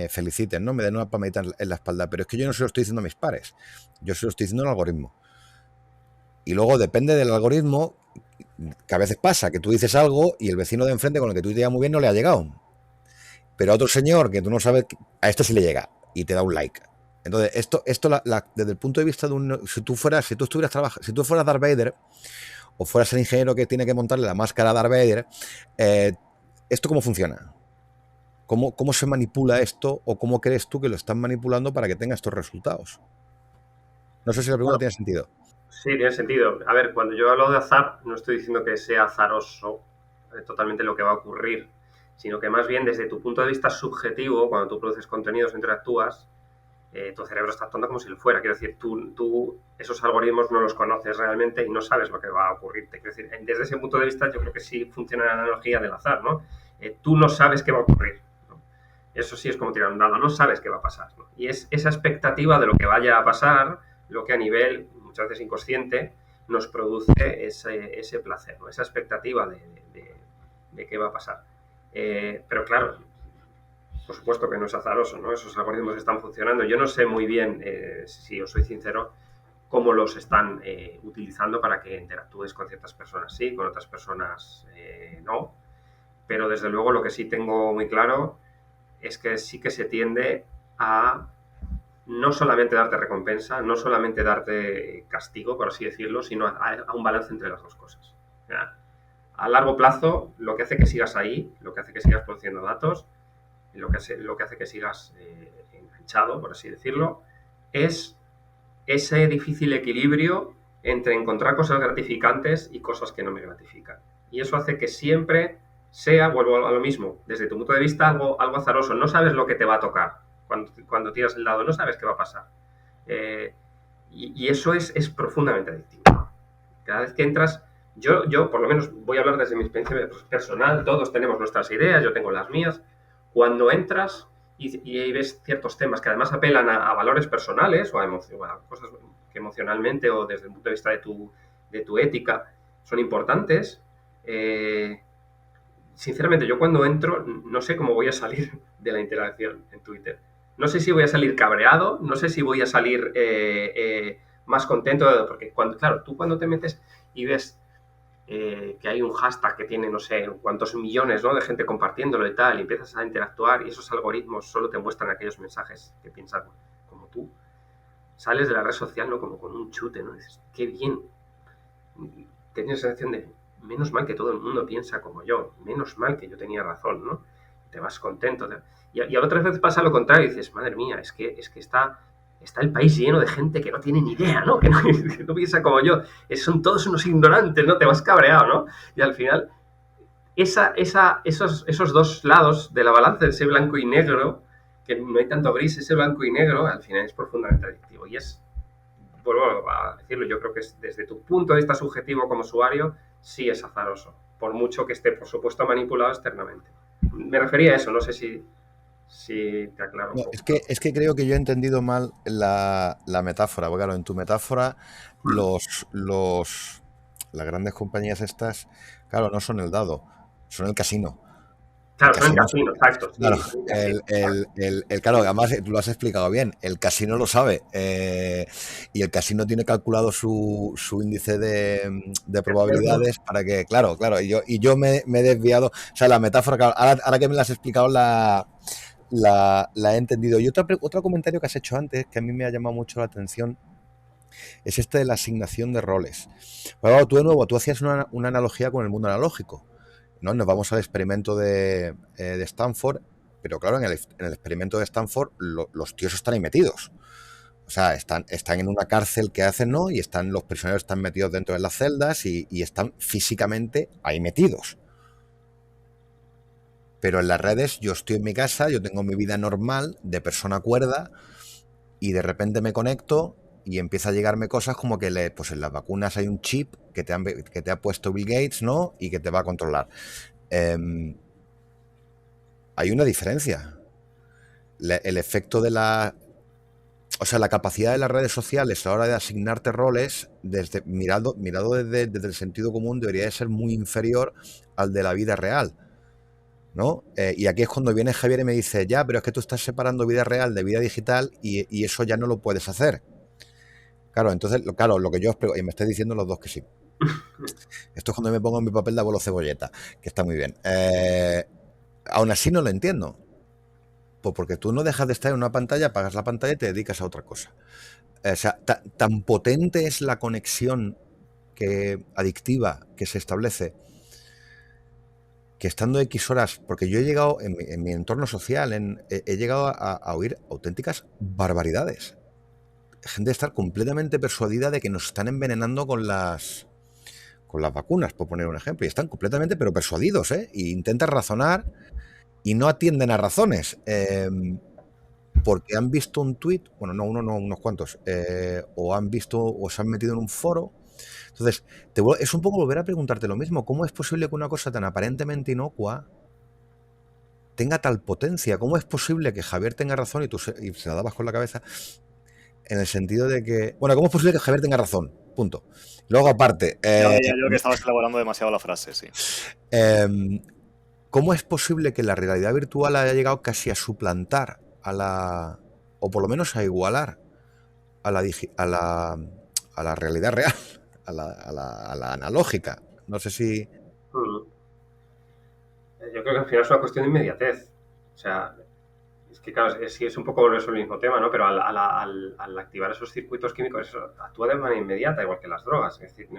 feliciten, ¿no? Me den una palmadita en la espalda, pero es que yo no se lo estoy diciendo a mis pares, yo se lo estoy diciendo al algoritmo. Y luego depende del algoritmo, que a veces pasa que tú dices algo y el vecino de enfrente con el que tú te llevas muy bien no le ha llegado. Pero a otro señor que tú no sabes, a este sí le llega y te da un like. Entonces, esto desde el punto de vista de si tú fueras Darth Vader o fueras el ingeniero que tiene que montarle la máscara a Darth Vader, ¿esto cómo funciona? ¿Cómo se manipula esto o cómo crees tú que lo están manipulando para que tenga estos resultados? No sé si la pregunta tiene sentido. Sí, tiene sentido. A ver, cuando yo hablo de azar, no estoy diciendo que sea azaroso totalmente lo que va a ocurrir, sino que más bien desde tu punto de vista subjetivo, cuando tú produces contenidos o interactúas, tu cerebro está actuando como si lo fuera. Quiero decir, tú esos algoritmos no los conoces realmente y no sabes lo que va a ocurrirte. Quiero decir, desde ese punto de vista yo creo que sí funciona la analogía del azar, ¿no? Tú no sabes qué va a ocurrir, ¿no? Eso sí es como tirar un dado, no sabes qué va a pasar, ¿no? Y es esa expectativa de lo que vaya a pasar lo que a nivel, muchas veces inconsciente, nos produce ese placer, ¿no? Esa expectativa de qué va a pasar. Pero claro, por supuesto que no es azaroso, ¿no? Esos algoritmos están funcionando. Yo no sé muy bien, si os soy sincero, cómo los están utilizando para que interactúes con ciertas personas sí, con otras personas no. Pero desde luego lo que sí tengo muy claro es que sí que se tiende a no solamente darte recompensa, no solamente darte castigo, por así decirlo, sino a un balance entre las dos cosas. ¿Ya? A largo plazo, lo que hace que sigas ahí, lo que hace que sigas produciendo datos, lo que hace que sigas enganchado, por así decirlo, es ese difícil equilibrio entre encontrar cosas gratificantes y cosas que no me gratifican. Y eso hace que siempre sea, vuelvo a lo mismo, desde tu punto de vista, algo azaroso. No sabes lo que te va a tocar cuando tiras el dado, no sabes qué va a pasar. Y eso es profundamente adictivo. Cada vez que entras, yo por lo menos voy a hablar desde mi experiencia personal, todos tenemos nuestras ideas, yo tengo las mías. Cuando entras y ves ciertos temas que además apelan a valores personales o a cosas que emocionalmente o desde el punto de vista de tu ética son importantes, sinceramente yo cuando entro no sé cómo voy a salir de la interacción en Twitter. No sé si voy a salir cabreado, no sé si voy a salir más contento, porque claro, tú cuando te metes y ves que hay un hashtag que tiene no sé cuántos millones, ¿no?, de gente compartiéndolo y tal, y empiezas a interactuar y esos algoritmos solo te muestran aquellos mensajes que piensan como tú, sales de la red social, ¿no?, como con un chute, ¿no? Dices, qué bien. Tienes la sensación de, menos mal que todo el mundo piensa como yo, menos mal que yo tenía razón, ¿no? Te vas contento. Y a otras veces pasa lo contrario y dices, madre mía, es que está el país lleno de gente que no tiene ni idea, ¿no? Que no piensa como yo. Son todos unos ignorantes, ¿no? Te vas cabreado, ¿no? Y al final, esos dos lados de la balanza, ese blanco y negro, que no hay tanto gris, ese blanco y negro, al final es profundamente adictivo. Y vuelvo a decirlo, yo creo que desde tu punto de vista subjetivo como usuario, sí es azaroso, por mucho que esté, por supuesto, manipulado externamente. Me refería a eso, no sé si te aclaro un No, poco. es que creo que yo he entendido mal la metáfora, porque claro, en tu metáfora las grandes compañías estas, claro, no son el dado, son el casino. El Claro, son en casino, casino, exacto. Sí, claro, son en casino. claro, además tú lo has explicado bien, el casino lo sabe, y el casino tiene calculado su índice de Es cierto. probabilidades para que, claro, y yo me he desviado, o sea, la metáfora, claro, ahora que me la has explicado la he entendido. Y otro comentario que has hecho antes, que a mí me ha llamado mucho la atención, es este de la asignación de roles. Bueno, tú de nuevo, tú hacías una analogía con el mundo analógico, ¿no? Nos vamos al experimento de Stanford, pero claro, en el experimento de Stanford los tíos están ahí metidos. O sea, están en una cárcel que hacen, ¿no? Y los prisioneros están metidos dentro de las celdas y están físicamente ahí metidos. Pero en las redes yo estoy en mi casa, yo tengo mi vida normal de persona cuerda y de repente me conecto y empieza a llegarme cosas como que pues en las vacunas hay un chip que te ha puesto Bill Gates, ¿no? Y que te va a controlar. Hay una diferencia. El efecto o sea, la capacidad de las redes sociales a la hora de asignarte roles, mirado desde el sentido común, debería de ser muy inferior al de la vida real, ¿no? Y aquí es cuando viene Javier y me dice, ya, pero es que tú estás separando vida real de vida digital y eso ya no lo puedes hacer. Claro, entonces, claro, lo que yo os pregunto, y me estáis diciendo los dos que sí. Esto es cuando me pongo en mi papel de abuelo cebolleta, que está muy bien. Aún así no lo entiendo. Pues porque tú no dejas de estar en una pantalla, apagas la pantalla y te dedicas a otra cosa. O sea, tan potente es la conexión adictiva que se establece que estando X horas, porque yo he llegado en mi entorno social, he llegado a oír auténticas barbaridades. Gente estar completamente persuadida de que nos están envenenando con las vacunas, por poner un ejemplo, y están completamente pero persuadidos, ¿eh? Y intentan razonar y no atienden a razones, porque han visto un tuit, bueno, no uno, no unos cuantos, o han visto o se han metido en un foro. Entonces, es un poco volver a preguntarte lo mismo. ¿Cómo es posible que una cosa tan aparentemente inocua tenga tal potencia? ¿Cómo es posible que Javier tenga razón y se la dabas con la cabeza? En el sentido de que, bueno, ¿cómo es posible que Javier tenga razón? Punto. Luego, aparte, Ya veía yo que estabas elaborando demasiado la frase, sí. ¿cómo es posible que la realidad virtual haya llegado casi a suplantar o por lo menos a igualar a la realidad real, a la analógica? No sé si... Mm. Yo creo que al final es una cuestión de inmediatez. O sea, es que claro, sí es un poco eso el mismo tema, ¿no? Pero al activar esos circuitos químicos, eso actúa de manera inmediata, igual que las drogas. Es decir,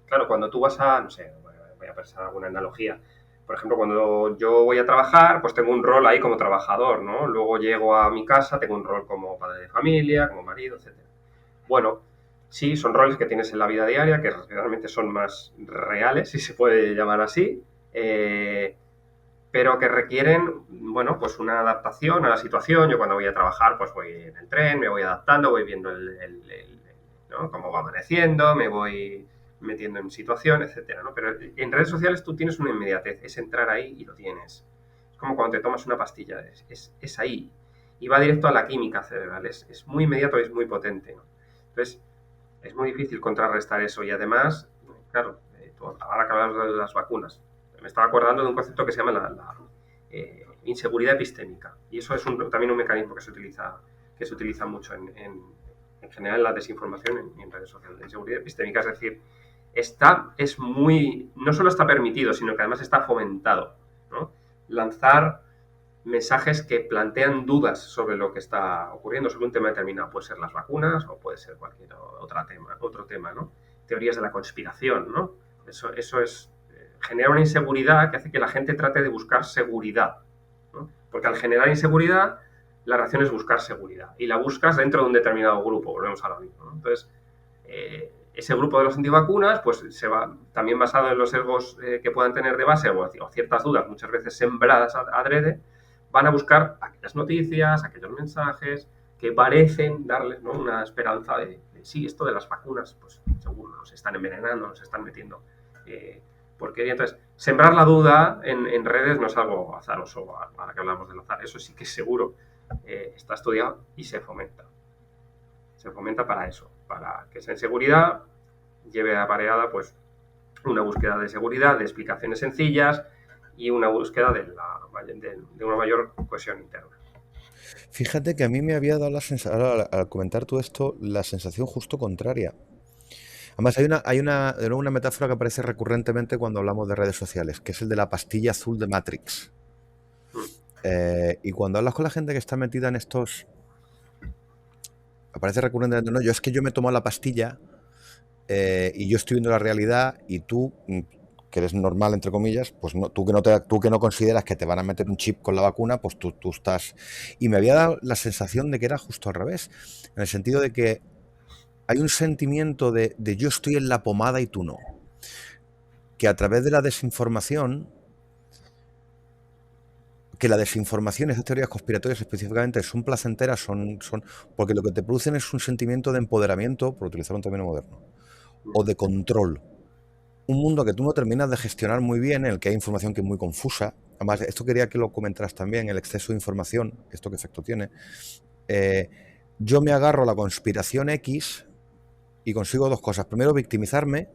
claro, cuando tú vas no sé, voy a pensar alguna analogía. Por ejemplo, cuando yo voy a trabajar, pues tengo un rol ahí como trabajador, ¿no? Luego llego a mi casa, tengo un rol como padre de familia, como marido, etcétera. Bueno, sí, son roles que tienes en la vida diaria, que realmente son más reales, si se puede llamar así. Pero que requieren, bueno, pues una adaptación a la situación. Yo cuando voy a trabajar, pues voy en el tren, me voy adaptando, voy viendo ¿no? Cómo va amaneciendo, me voy metiendo en situación, etcétera, ¿no? Pero en redes sociales tú tienes una inmediatez, es entrar ahí y lo tienes. Es como cuando te tomas una pastilla, es ahí. Y va directo a la química cerebral, es muy inmediato y es muy potente, ¿no? Entonces, es muy difícil contrarrestar eso y además, claro, ahora que hablamos de las vacunas, me estaba acordando de un concepto que se llama la inseguridad epistémica y eso es también un mecanismo que se utiliza mucho en general en la desinformación en redes sociales. La inseguridad epistémica, es decir, no solo está permitido, sino que además está fomentado, ¿no? Lanzar mensajes que plantean dudas sobre lo que está ocurriendo sobre un tema determinado. Puede ser las vacunas o puede ser cualquier otro tema, ¿no? Teorías de la conspiración, ¿no? Eso genera una inseguridad que hace que la gente trate de buscar seguridad, ¿no? Porque al generar inseguridad, la reacción es buscar seguridad. Y la buscas dentro de un determinado grupo, volvemos a lo mismo, ¿no? Entonces, ese grupo de los antivacunas, pues se va también basado en los sesgos que puedan tener de base o ciertas dudas, muchas veces sembradas adrede, van a buscar aquellas noticias, aquellos mensajes que parecen darles, ¿no? Una esperanza de sí, esto de las vacunas, pues seguro nos están envenenando, nos están metiendo porquería. Entonces, sembrar la duda en redes no es algo azaroso, ahora que hablamos del azar, eso sí que es seguro, está estudiado y se fomenta. Se fomenta para eso, para que esa inseguridad lleve apareada pues una búsqueda de seguridad, de explicaciones sencillas y una búsqueda de una mayor cohesión interna. Fíjate que a mí me había dado la sensación, al comentar todo esto, la sensación justo contraria. Además, hay una metáfora que aparece recurrentemente cuando hablamos de redes sociales, que es el de la pastilla azul de Matrix. Y cuando hablas con la gente que está metida en estos, aparece recurrentemente, no, es que yo me tomo la pastilla y yo estoy viendo la realidad y tú, que eres normal, entre comillas, pues no, tú que no consideras que te van a meter un chip con la vacuna, pues tú estás... Y me había dado la sensación de que era justo al revés, en el sentido de que hay un sentimiento de yo estoy en la pomada y tú no. Que a través de la desinformación, que la desinformación y esas teorías conspiratorias específicamente son placenteras, porque lo que te producen es un sentimiento de empoderamiento, por utilizar un término moderno, o de control. Un mundo que tú no terminas de gestionar muy bien, en el que hay información que es muy confusa. Además, esto quería que lo comentaras también, el exceso de información, esto qué efecto tiene. Yo me agarro a la conspiración X y consigo dos cosas. Primero, victimizarme,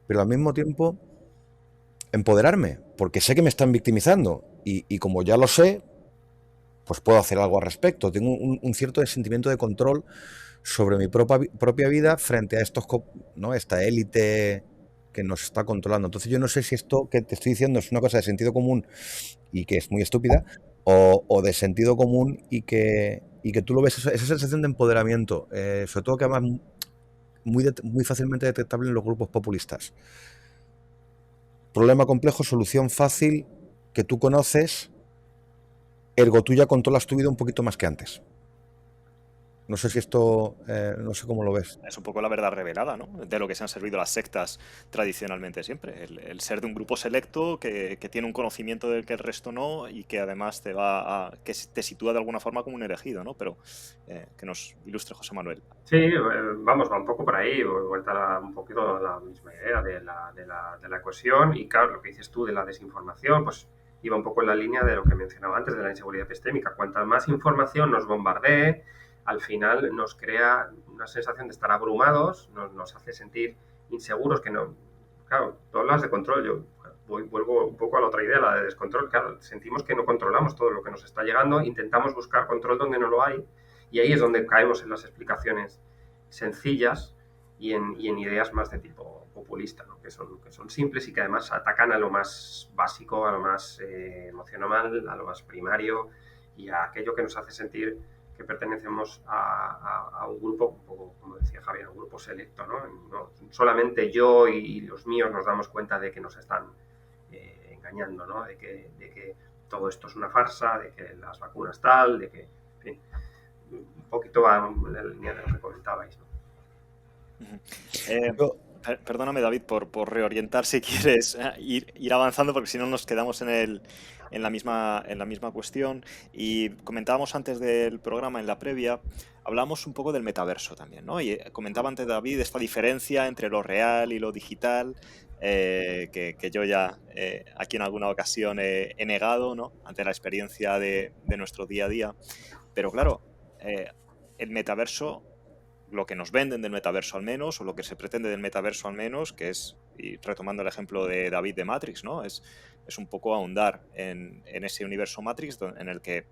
pero al mismo tiempo empoderarme, porque sé que me están victimizando y como ya lo sé, pues puedo hacer algo al respecto. Tengo un cierto sentimiento de control sobre mi propia vida frente a esta élite que nos está controlando. Entonces yo no sé si esto que te estoy diciendo es una cosa de sentido común y que es muy estúpida, o de sentido común y que tú lo ves, esa sensación de empoderamiento, sobre todo que además muy fácilmente detectable en los grupos populistas. Problema complejo, solución fácil, que tú conoces, ergo tú ya controlas tu vida un poquito más que antes. No sé si esto, no sé cómo lo ves. Es un poco la verdad revelada, ¿no? De lo que se han servido las sectas tradicionalmente siempre. El ser de un grupo selecto que tiene un conocimiento del que el resto no y que además que te sitúa de alguna forma como un elegido, ¿no? Pero que nos ilustre José Manuel. Sí, vamos, va un poco por ahí, vuelta un poquito a la misma idea de la cohesión y claro, lo que dices tú de la desinformación, pues iba un poco en la línea de lo que mencionaba antes de la inseguridad epistémica. Cuanta más información nos bombardee, al final nos crea una sensación de estar abrumados, nos hace sentir inseguros, que no... Claro, tú hablas de control, yo vuelvo un poco a la otra idea, la de descontrol. Claro, sentimos que no controlamos todo lo que nos está llegando, intentamos buscar control donde no lo hay y ahí es donde caemos en las explicaciones sencillas y en ideas más de tipo populista, ¿no? que son simples y que además atacan a lo más básico, a lo más emocional, a lo más primario y a aquello que nos hace sentir que pertenecemos a un grupo, un poco como decía Javier, un grupo selecto, ¿no? No solamente yo y los míos nos damos cuenta de que nos están engañando, ¿no? De que todo esto es una farsa, de que las vacunas tal, de que, en fin, un poquito va en la línea de lo que comentabais, ¿no? Perdóname, David, por reorientar, si quieres, ir avanzando, porque si no nos quedamos en la misma cuestión. Y comentábamos antes del programa, en la previa, hablábamos un poco del metaverso también, ¿no? Y comentaba antes David esta diferencia entre lo real y lo digital, que yo ya aquí en alguna ocasión he negado, ¿no? Ante la experiencia de nuestro día a día. Pero claro, el metaverso, lo que nos venden del metaverso al menos, o lo que se pretende del metaverso al menos, que es, y retomando el ejemplo de David de Matrix, ¿no? Es un poco ahondar en ese universo Matrix en el que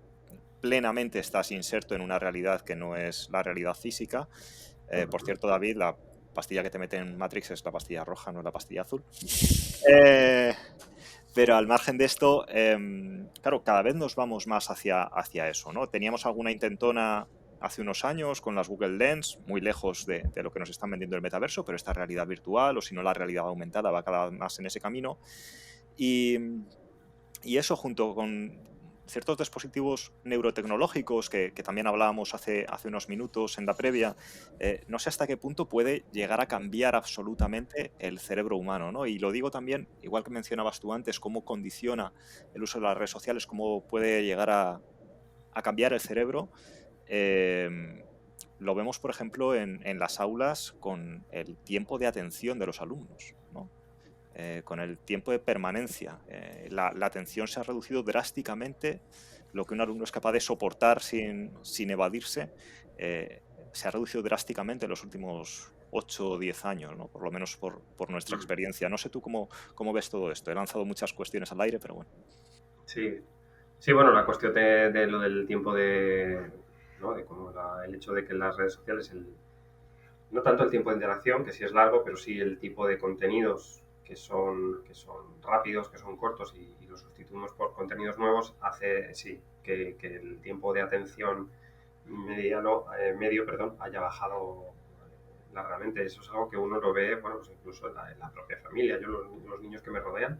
plenamente estás inserto en una realidad que no es la realidad física. Por cierto, David, la pastilla que te mete en Matrix es la pastilla roja, no es la pastilla azul. Pero al margen de esto, claro, cada vez nos vamos más hacia eso, ¿no? Teníamos alguna intentona hace unos años con las Google Lens, muy lejos de lo que nos están vendiendo el metaverso, pero esta realidad virtual, o si no la realidad aumentada, va cada vez más en ese camino. Y eso, junto con ciertos dispositivos neurotecnológicos que también hablábamos hace unos minutos en la previa, no sé hasta qué punto puede llegar a cambiar absolutamente el cerebro humano, ¿no? Y lo digo también, igual que mencionabas tú antes, cómo condiciona el uso de las redes sociales, cómo puede llegar a cambiar el cerebro. Lo vemos, por ejemplo, en las aulas con el tiempo de atención de los alumnos, ¿no? Con el tiempo de permanencia. La atención se ha reducido drásticamente. Lo que un alumno es capaz de soportar sin evadirse se ha reducido drásticamente en los últimos 8 o 10 años, ¿no? Por lo menos por nuestra experiencia. No sé tú cómo ves todo esto. He lanzado muchas cuestiones al aire, pero bueno. Sí, sí, bueno, la cuestión de lo del tiempo ¿no? De cómo el hecho de que las redes sociales, no tanto el tiempo de interacción, que sí es largo, pero sí el tipo de contenidos que son rápidos, que son cortos y los sustituimos por contenidos nuevos, hace sí que el tiempo de atención medio haya bajado largamente. Eso es algo que uno lo ve, bueno, pues incluso en la propia familia. Yo, los niños que me rodean,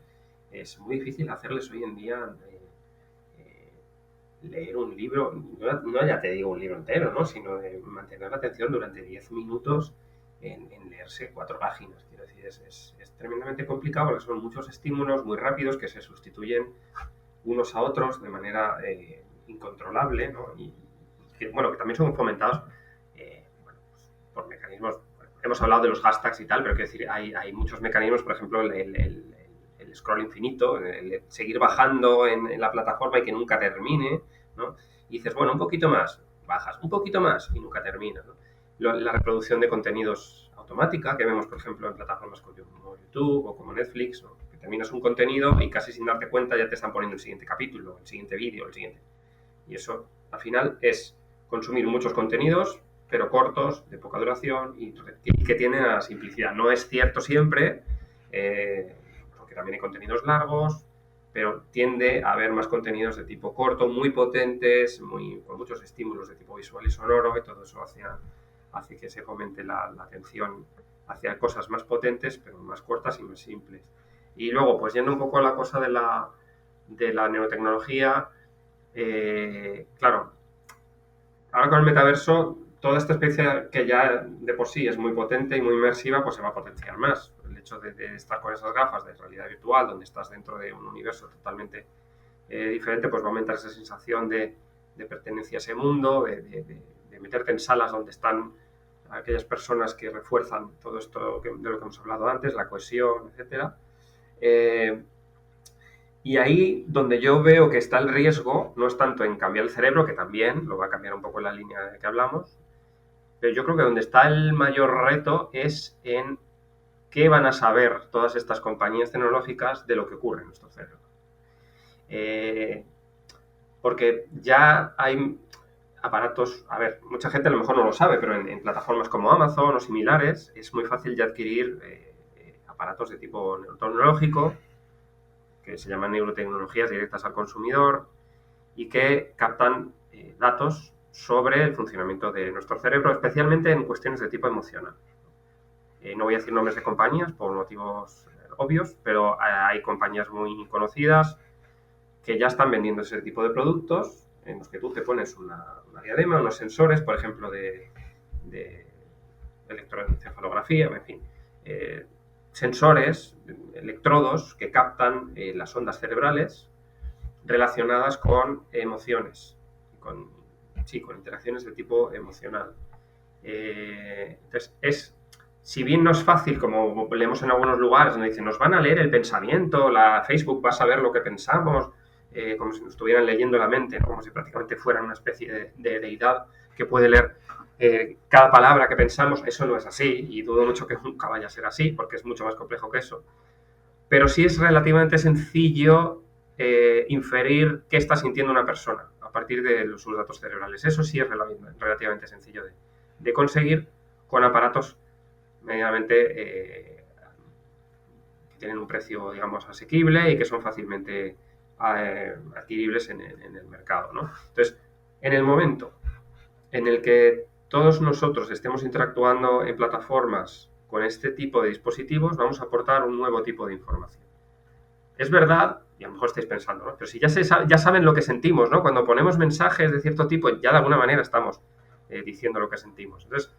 es muy difícil hacerles hoy en día leer un libro, no ya te digo un libro entero, ¿no? Sino de mantener la atención durante 10 minutos en leerse 4 páginas. Quiero decir, es tremendamente complicado porque son muchos estímulos muy rápidos que se sustituyen unos a otros de manera incontrolable, ¿no? Y que, bueno, que también son fomentados bueno, pues, por mecanismos. Bueno, hemos hablado de los hashtags y tal, pero quiero decir, hay muchos mecanismos, por ejemplo, el scroll infinito, el seguir bajando en la plataforma y que nunca termine, ¿no? Y dices, bueno, un poquito más, bajas, un poquito más y nunca termina, ¿no? La reproducción de contenidos automática que vemos, por ejemplo, en plataformas como YouTube o como Netflix, ¿no? Que terminas un contenido y casi sin darte cuenta ya te están poniendo el siguiente capítulo, el siguiente vídeo, el siguiente. Y eso, al final, es consumir muchos contenidos, pero cortos, de poca duración y que tienden a la simplicidad. No es cierto siempre, porque también hay contenidos largos, pero tiende a haber más contenidos de tipo corto, muy potentes, con muchos estímulos de tipo visual y sonoro, y todo eso hace que se fomente la atención hacia cosas más potentes, pero más cortas y más simples. Y luego, pues yendo un poco a la cosa de la neurotecnología, claro, ahora con el metaverso, toda esta experiencia que ya de por sí es muy potente y muy inmersiva, pues se va a potenciar más. El hecho de estar con esas gafas de realidad virtual, donde estás dentro de un universo totalmente diferente, pues va a aumentar esa sensación de pertenencia a ese mundo, de meterte en salas donde están aquellas personas que refuerzan todo esto de lo que hemos hablado antes, la cohesión, etcétera. Y ahí donde yo veo que está el riesgo no es tanto en cambiar el cerebro, que también lo va a cambiar un poco en la línea de que hablamos, pero yo creo que donde está el mayor reto es en qué van a saber todas estas compañías tecnológicas de lo que ocurre en nuestro cerebro. Porque ya hay aparatos, a ver, mucha gente a lo mejor no lo sabe, pero en plataformas como Amazon o similares es muy fácil ya adquirir aparatos de tipo neurotecnológico, que se llaman neurotecnologías directas al consumidor y que captan datos sobre el funcionamiento de nuestro cerebro, especialmente en cuestiones de tipo emocional. No voy a decir nombres de compañías por motivos obvios, pero hay compañías muy conocidas que ya están vendiendo ese tipo de productos en los que tú te pones una diadema, unos sensores, por ejemplo, de electroencefalografía, en fin, sensores, electrodos que captan las ondas cerebrales relacionadas con emociones, con interacciones de tipo emocional. Entonces, si bien no es fácil, como leemos en algunos lugares, donde dicen, nos van a leer el pensamiento, Facebook va a saber lo que pensamos, como si nos estuvieran leyendo la mente, ¿no? Como si prácticamente fueran una especie de deidad que puede leer cada palabra que pensamos. Eso no es así, y dudo mucho que nunca vaya a ser así, porque es mucho más complejo que eso. Pero sí es relativamente sencillo inferir qué está sintiendo una persona a partir de sus datos cerebrales. Eso sí es relativamente sencillo de conseguir con aparatos medianamente que tienen un precio, digamos, asequible y que son fácilmente adquiribles en el mercado, ¿no? Entonces, en el momento en el que todos nosotros estemos interactuando en plataformas con este tipo de dispositivos, vamos a aportar un nuevo tipo de información. Es verdad, y a lo mejor estáis pensando, ¿no? Pero si ya saben lo que sentimos, ¿no? Cuando ponemos mensajes de cierto tipo, ya de alguna manera estamos diciendo lo que sentimos. Entonces,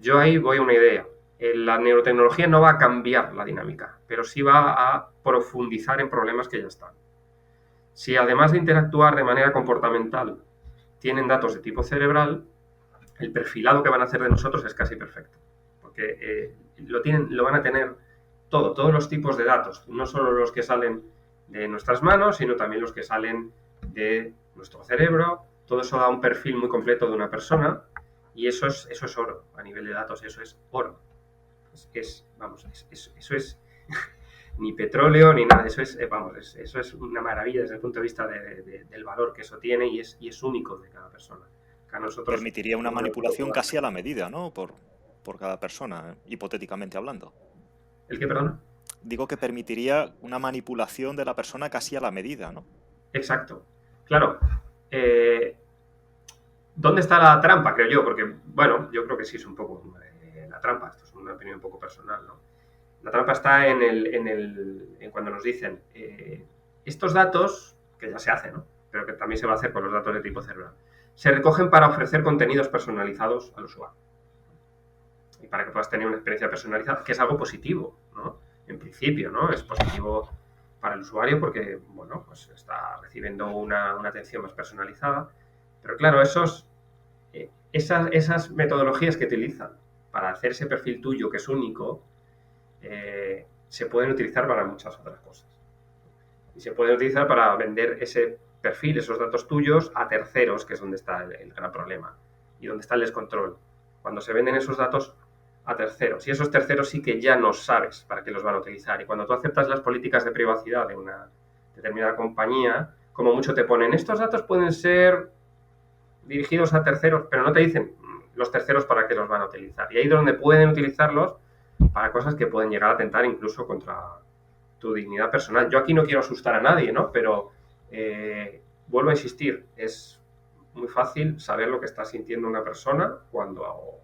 yo ahí voy a una idea. La neurotecnología no va a cambiar la dinámica, pero sí va a profundizar en problemas que ya están. Si además de interactuar de manera comportamental tienen datos de tipo cerebral, el perfilado que van a hacer de nosotros es casi perfecto, porque lo van a tener todos los tipos de datos, no solo los que salen de nuestras manos, sino también los que salen de nuestro cerebro. Todo eso da un perfil muy completo de una persona y eso es oro, a nivel de datos eso es oro. Eso es ni petróleo ni nada, eso es una maravilla desde el punto de vista del valor que eso tiene y es único de cada persona. A nosotros, Permitiría una manipulación casi a la medida, ¿no? Por cada persona, hipotéticamente hablando. ¿El qué, perdón? Digo que permitiría una manipulación de la persona casi a la medida, ¿no? Exacto. Claro. ¿Dónde está la trampa, creo yo? Porque, bueno, yo creo que sí es un poco la trampa. Esto es una opinión un poco personal, ¿no? La trampa está en cuando nos dicen estos datos, que ya se hace, ¿no? Pero que también se va a hacer con los datos de tipo cerebral, se recogen para ofrecer contenidos personalizados al usuario. Y para que puedas tener una experiencia personalizada, que es algo positivo, ¿no? En principio, ¿no? Es positivo para el usuario porque, bueno, pues está recibiendo una atención más personalizada. Pero claro, esas metodologías que utilizan para hacer ese perfil tuyo que es único, se pueden utilizar para muchas otras cosas. Y se pueden utilizar para vender ese perfil, esos datos tuyos, a terceros, que es donde está el gran problema y donde está el descontrol. Cuando se venden esos datos a terceros, y esos terceros sí que ya no sabes para qué los van a utilizar. Y cuando tú aceptas las políticas de privacidad de una determinada compañía, como mucho te ponen, estos datos pueden ser dirigidos a terceros, pero no te dicen los terceros para qué los van a utilizar. Y ahí es donde pueden utilizarlos para cosas que pueden llegar a atentar incluso contra tu dignidad personal. Yo aquí no quiero asustar a nadie, ¿no? Pero vuelvo a insistir, es muy fácil saber lo que está sintiendo una persona cuando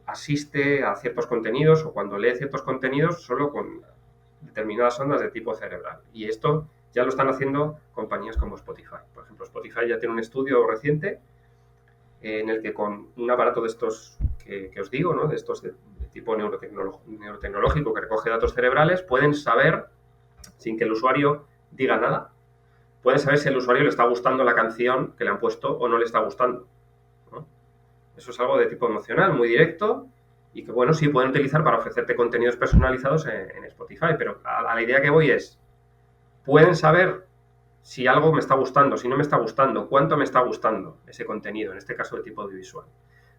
asiste a ciertos contenidos o cuando lee ciertos contenidos solo con determinadas ondas de tipo cerebral. Y esto ya lo están haciendo compañías como Spotify. Por ejemplo, Spotify ya tiene un estudio reciente en el que con un aparato de estos que os digo, ¿no? De estos de tipo neurotecnológico que recoge datos cerebrales, pueden saber, sin que el usuario diga nada, pueden saber si al usuario le está gustando la canción que le han puesto o no le está gustando, ¿no? Eso es algo de tipo emocional, muy directo, y que, bueno, sí pueden utilizar para ofrecerte contenidos personalizados en Spotify, pero a la idea que voy es, pueden saber si algo me está gustando, si no me está gustando, cuánto me está gustando ese contenido, en este caso de tipo audiovisual.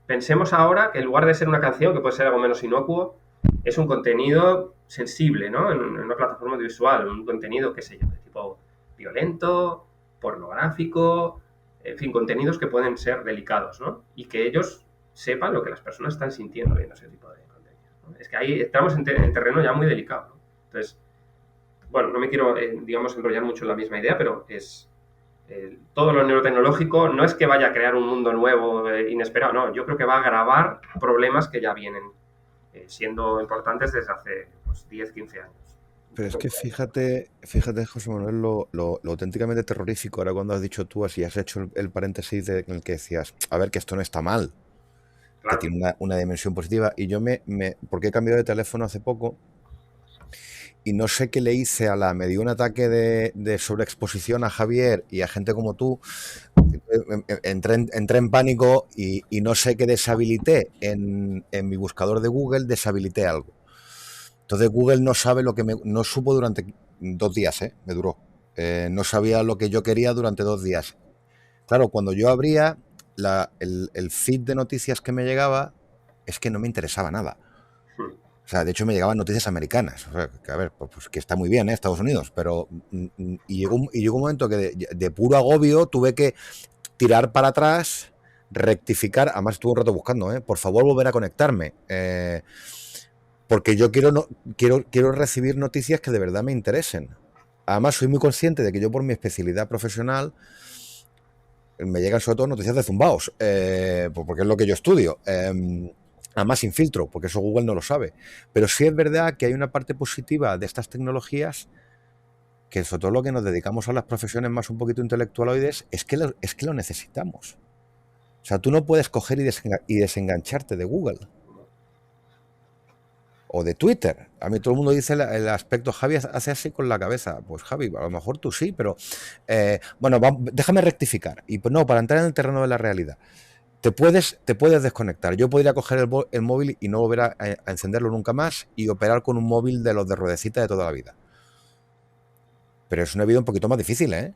Pensemos ahora que en lugar de ser una canción, que puede ser algo menos inocuo, es un contenido sensible, ¿no? En una plataforma audiovisual, un contenido, qué sé yo, de tipo violento, pornográfico, en fin, contenidos que pueden ser delicados, ¿no? Y que ellos sepan lo que las personas están sintiendo viendo ese tipo de contenido, ¿no? Es que ahí estamos en terreno ya muy delicado, ¿no? Entonces, bueno, no me quiero, digamos, enrollar mucho en la misma idea, pero es todo lo neurotecnológico no es que vaya a crear un mundo nuevo, inesperado, no, yo creo que va a agravar problemas que ya vienen siendo importantes desde hace 10, 15 años. Pero es que fíjate, José Manuel, lo auténticamente terrorífico, ahora cuando has dicho tú así, has hecho el paréntesis en el que decías, a ver, que esto no está mal, Claro. que tiene una dimensión positiva, y yo porque he cambiado de teléfono hace poco, y no sé qué le hice me dio un ataque de sobreexposición a Javier y a gente como tú, entré en pánico y no sé qué deshabilité en mi buscador de Google, deshabilité algo. Entonces Google no sabe no supo durante 2 días, me duró. No sabía lo que yo quería durante 2 días. Claro, cuando yo abría el feed de noticias que me llegaba, es que no me interesaba nada. O sea, de hecho me llegaban noticias americanas. O sea, que, a ver, pues que está muy bien, Estados Unidos, pero y llegó un momento que de puro agobio tuve que tirar para atrás, rectificar. Además estuve un rato buscando, por favor volver a conectarme. Porque yo quiero recibir noticias que de verdad me interesen. Además soy muy consciente de que yo por mi especialidad profesional me llegan sobre todo noticias de zumbaos, porque es lo que yo estudio. Además sin filtro, porque eso Google no lo sabe. Pero sí es verdad que hay una parte positiva de estas tecnologías que sobre todo lo que nos dedicamos a las profesiones más un poquito intelectualoides es que lo necesitamos. O sea, tú no puedes coger y desengancharte de Google. O de Twitter. A mí todo el mundo dice el aspecto, Javi hace así con la cabeza. Pues Javi, a lo mejor tú sí, pero bueno, déjame rectificar. Y pues no, para entrar en el terreno de la realidad. Te puedes desconectar. Yo podría coger el móvil y no volver a encenderlo nunca más y operar con un móvil de los de ruedecita de toda la vida. Pero es una vida un poquito más difícil, ¿eh?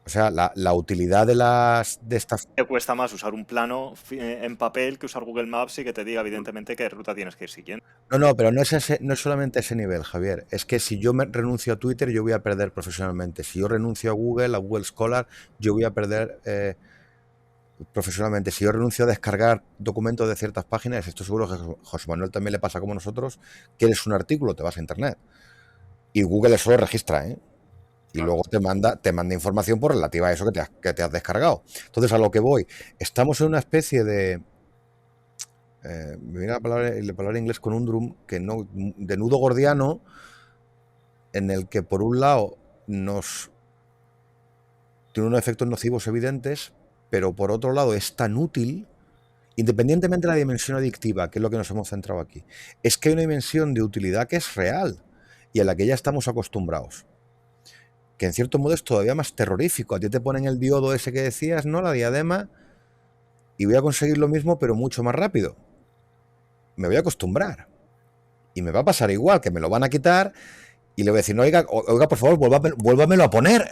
O sea, la utilidad de estas... Te cuesta más usar un plano en papel que usar Google Maps y que te diga evidentemente qué ruta tienes que ir siguiendo. No, pero no es solamente ese nivel, Javier. Es que si yo renuncio a Twitter, yo voy a perder profesionalmente. Si yo renuncio a Google Scholar, yo voy a perder profesionalmente. Si yo renuncio a descargar documentos de ciertas páginas, esto seguro que a José Manuel también le pasa como nosotros, quieres un artículo, te vas a Internet. Y Google eso lo registra, ¿eh? Y Claro. luego te manda información por relativa a eso que te has descargado. Entonces, a lo que voy, estamos en una especie de... me viene la palabra en inglés conundrum, de nudo gordiano, en el que por un lado nos tiene unos efectos nocivos evidentes, pero por otro lado es tan útil, independientemente de la dimensión adictiva, que es lo que nos hemos centrado aquí, es que hay una dimensión de utilidad que es real y a la que ya estamos acostumbrados, que en cierto modo es todavía más terrorífico. A ti te ponen el diodo ese que decías, ¿no? La diadema, y voy a conseguir lo mismo pero mucho más rápido. Me voy a acostumbrar y me va a pasar igual, que me lo van a quitar. Y le voy a decir, no, oiga, por favor, vuélvamelo a poner.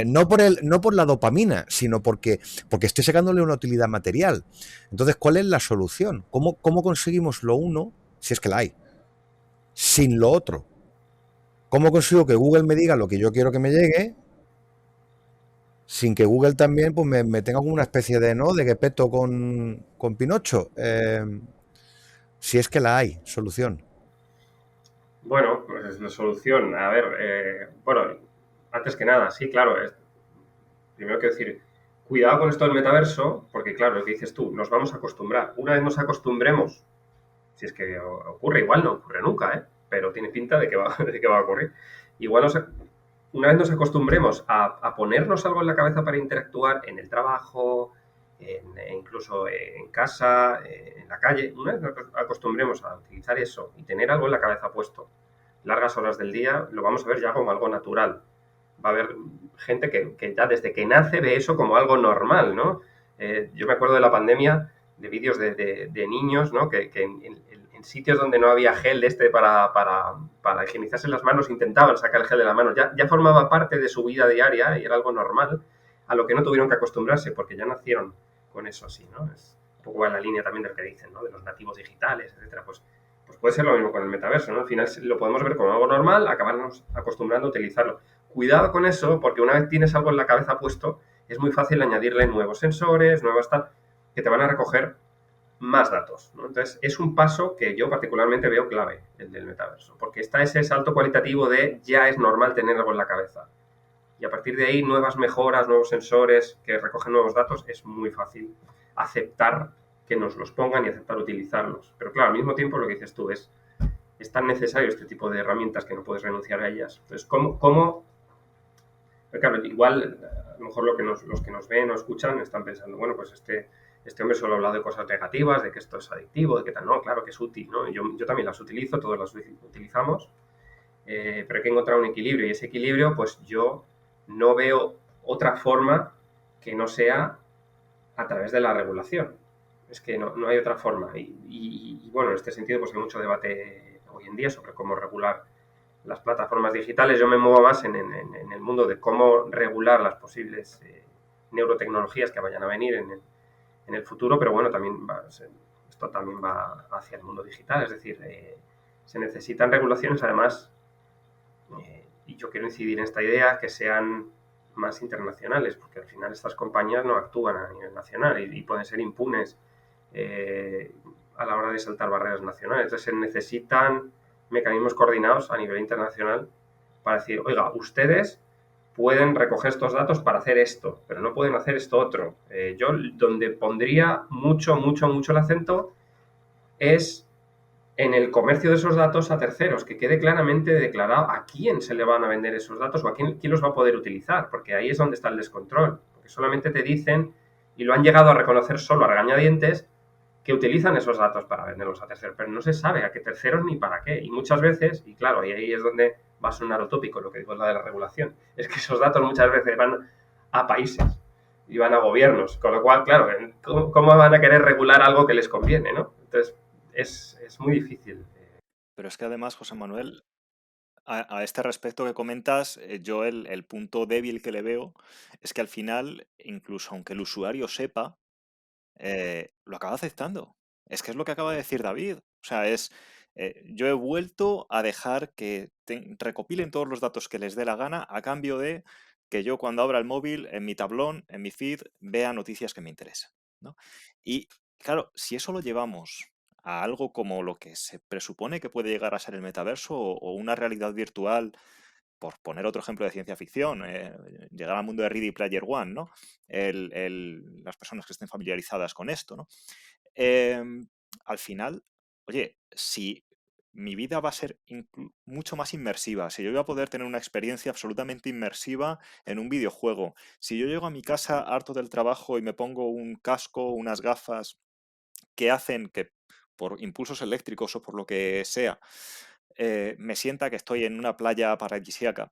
No por la dopamina, sino porque estoy sacándole una utilidad material. Entonces, ¿cuál es la solución? ¿Cómo conseguimos lo uno, si es que la hay, sin lo otro? ¿Cómo consigo que Google me diga lo que yo quiero que me llegue, sin que Google también pues, me tenga como una especie de, ¿no?, de Gepetto con Pinocho? Si es que la hay, solución. Bueno, pues la solución, a ver, bueno, antes que nada, sí, claro, primero que decir, cuidado con esto del metaverso, porque claro, lo que dices tú, nos vamos a acostumbrar. Una vez nos acostumbremos, si es que ocurre, igual no ocurre nunca, ¿eh? Pero tiene pinta de que va, de que va a ocurrir. Igual una vez nos acostumbremos a ponernos algo en la cabeza para interactuar en el trabajo, incluso en casa, en la calle, una vez nos acostumbremos a utilizar eso y tener algo en la cabeza puesto largas horas del día, lo vamos a ver ya como algo natural. Va a haber gente que ya desde que nace ve eso como algo normal, ¿no? Yo me acuerdo de la pandemia, de vídeos de niños, ¿no? Que en sitios donde no había gel para higienizarse las manos intentaban sacar el gel de la mano. Ya formaba parte de su vida diaria y era algo normal, a lo que no tuvieron que acostumbrarse porque ya nacieron con eso así, ¿no? Es un poco en la línea también de lo que dicen, ¿no? De los nativos digitales, etcétera. Pues puede ser lo mismo con el metaverso, ¿no? Al final lo podemos ver como algo normal, acabarnos acostumbrando a utilizarlo. Cuidado con eso, porque una vez tienes algo en la cabeza puesto, es muy fácil añadirle nuevos sensores, nuevas tal, que te van a recoger más datos, ¿no? Entonces, es un paso que yo particularmente veo clave, el del metaverso, porque está ese salto cualitativo de ya es normal tener algo en la cabeza. Y a partir de ahí, nuevas mejoras, nuevos sensores que recogen nuevos datos, es muy fácil aceptar que nos los pongan y aceptar utilizarlos. Pero claro, al mismo tiempo lo que dices tú es tan necesario este tipo de herramientas que no puedes renunciar a ellas. Entonces, ¿cómo? Claro, igual a lo mejor los que nos ven o escuchan están pensando, bueno, pues este hombre solo ha hablado de cosas negativas, de que esto es adictivo, de que tal. No, claro que es útil, ¿no? Yo también las utilizo, todos las utilizamos, pero hay que encontrar un equilibrio y ese equilibrio, pues yo no veo otra forma que no sea a través de la regulación. Es que no hay otra forma. Y bueno, en este sentido, pues hay mucho debate hoy en día sobre cómo regular las plataformas digitales. Yo me muevo más en el mundo de cómo regular las posibles neurotecnologías que vayan a venir en el futuro, pero bueno, esto también va hacia el mundo digital. Es decir, se necesitan regulaciones, además, y yo quiero incidir en esta idea, que sean más internacionales, porque al final estas compañías no actúan a nivel nacional y pueden ser impunes a la hora de saltar barreras nacionales. Entonces se necesitan mecanismos coordinados a nivel internacional para decir, oiga, ustedes pueden recoger estos datos para hacer esto, pero no pueden hacer esto otro. Yo donde pondría mucho el acento es en el comercio de esos datos a terceros, que quede claramente declarado a quién se le van a vender esos datos o a quién los va a poder utilizar, porque ahí es donde está el descontrol, porque solamente te dicen, y lo han llegado a reconocer solo a regañadientes, que utilizan esos datos para venderlos a terceros, pero no se sabe a qué terceros ni para qué. Y muchas veces, y claro, y ahí es donde va a sonar utópico lo que digo es la de la regulación, es que esos datos muchas veces van a países y van a gobiernos, con lo cual, claro, ¿cómo van a querer regular algo que les conviene, no? Entonces, es muy difícil. Pero es que además, José Manuel, A este respecto que comentas, yo el punto débil que le veo es que al final, incluso aunque el usuario sepa, lo acaba aceptando. Es que es lo que acaba de decir David. O sea, yo he vuelto a dejar que recopilen todos los datos que les dé la gana a cambio de que yo cuando abra el móvil, en mi tablón, en mi feed, vea noticias que me interesen, ¿no? Y claro, si eso lo llevamos a algo como lo que se presupone que puede llegar a ser el metaverso o una realidad virtual, por poner otro ejemplo de ciencia ficción, llegar al mundo de Ready Player One, ¿no? Las personas que estén familiarizadas con esto, ¿no? Al final, oye, si mi vida va a ser mucho más inmersiva, si yo voy a poder tener una experiencia absolutamente inmersiva en un videojuego, si yo llego a mi casa harto del trabajo y me pongo un casco, unas gafas que hacen que por impulsos eléctricos o por lo que sea, me sienta que estoy en una playa paradisíaca,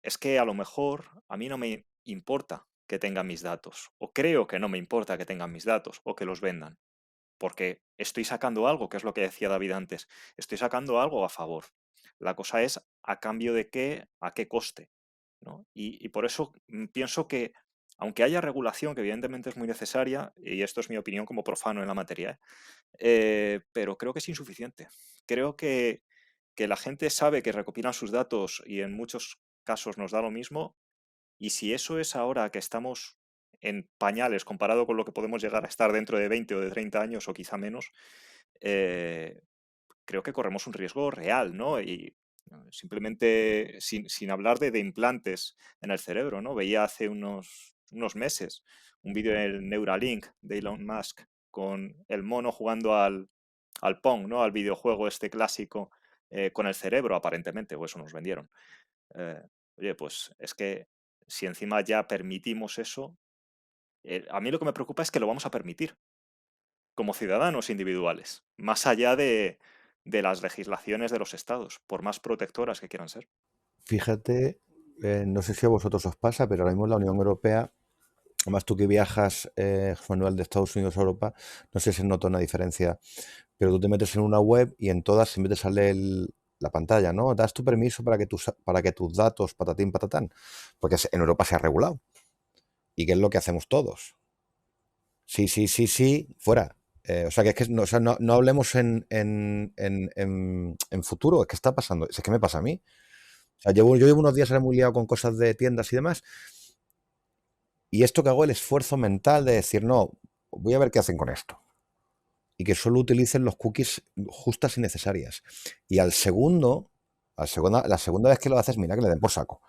es que a lo mejor a mí no me importa que tengan mis datos, o creo que no me importa que tengan mis datos o que los vendan, porque estoy sacando algo, que es lo que decía David antes, estoy sacando algo a favor. La cosa es a cambio de qué, a qué coste, ¿no? Y por eso pienso que, aunque haya regulación, que evidentemente es muy necesaria, y esto es mi opinión como profano en la materia, pero creo que es insuficiente. Creo que la gente sabe que recopilan sus datos y en muchos casos nos da lo mismo, y si eso es ahora que estamos en pañales comparado con lo que podemos llegar a estar dentro de 20 o de 30 años o quizá menos, eh, creo que corremos un riesgo real, ¿no? Y simplemente sin hablar de implantes en el cerebro, ¿no? Veía hace unos meses un vídeo del Neuralink de Elon Musk con el mono jugando al Pong, ¿no? Al videojuego este clásico con el cerebro, aparentemente, o eso nos vendieron. Eh, Oye, pues es que si encima ya permitimos eso, a mí lo que me preocupa es que lo vamos a permitir como ciudadanos individuales, más allá de las legislaciones de los estados, por más protectoras que quieran ser. Fíjate, no sé si a vosotros os pasa, pero ahora mismo la Unión Europea, además tú que viajas, Manuel, de Estados Unidos a Europa, no sé si se nota una diferencia, pero tú te metes en una web y en todas siempre te sale la pantalla, ¿no? Das tu permiso para que tus datos, patatín, patatán, porque en Europa se ha regulado. ¿Y qué es lo que hacemos todos? Sí, sí, sí, sí, fuera. O sea, que es que no, o sea, no hablemos en futuro, es que está pasando, es que me pasa a mí. O sea, yo llevo unos días ahora muy liado con cosas de tiendas y demás, y esto que hago el esfuerzo mental de decir, no, voy a ver qué hacen con esto. Y que solo utilicen los cookies justas y necesarias. Y la segunda vez que lo haces, mira que le den por saco.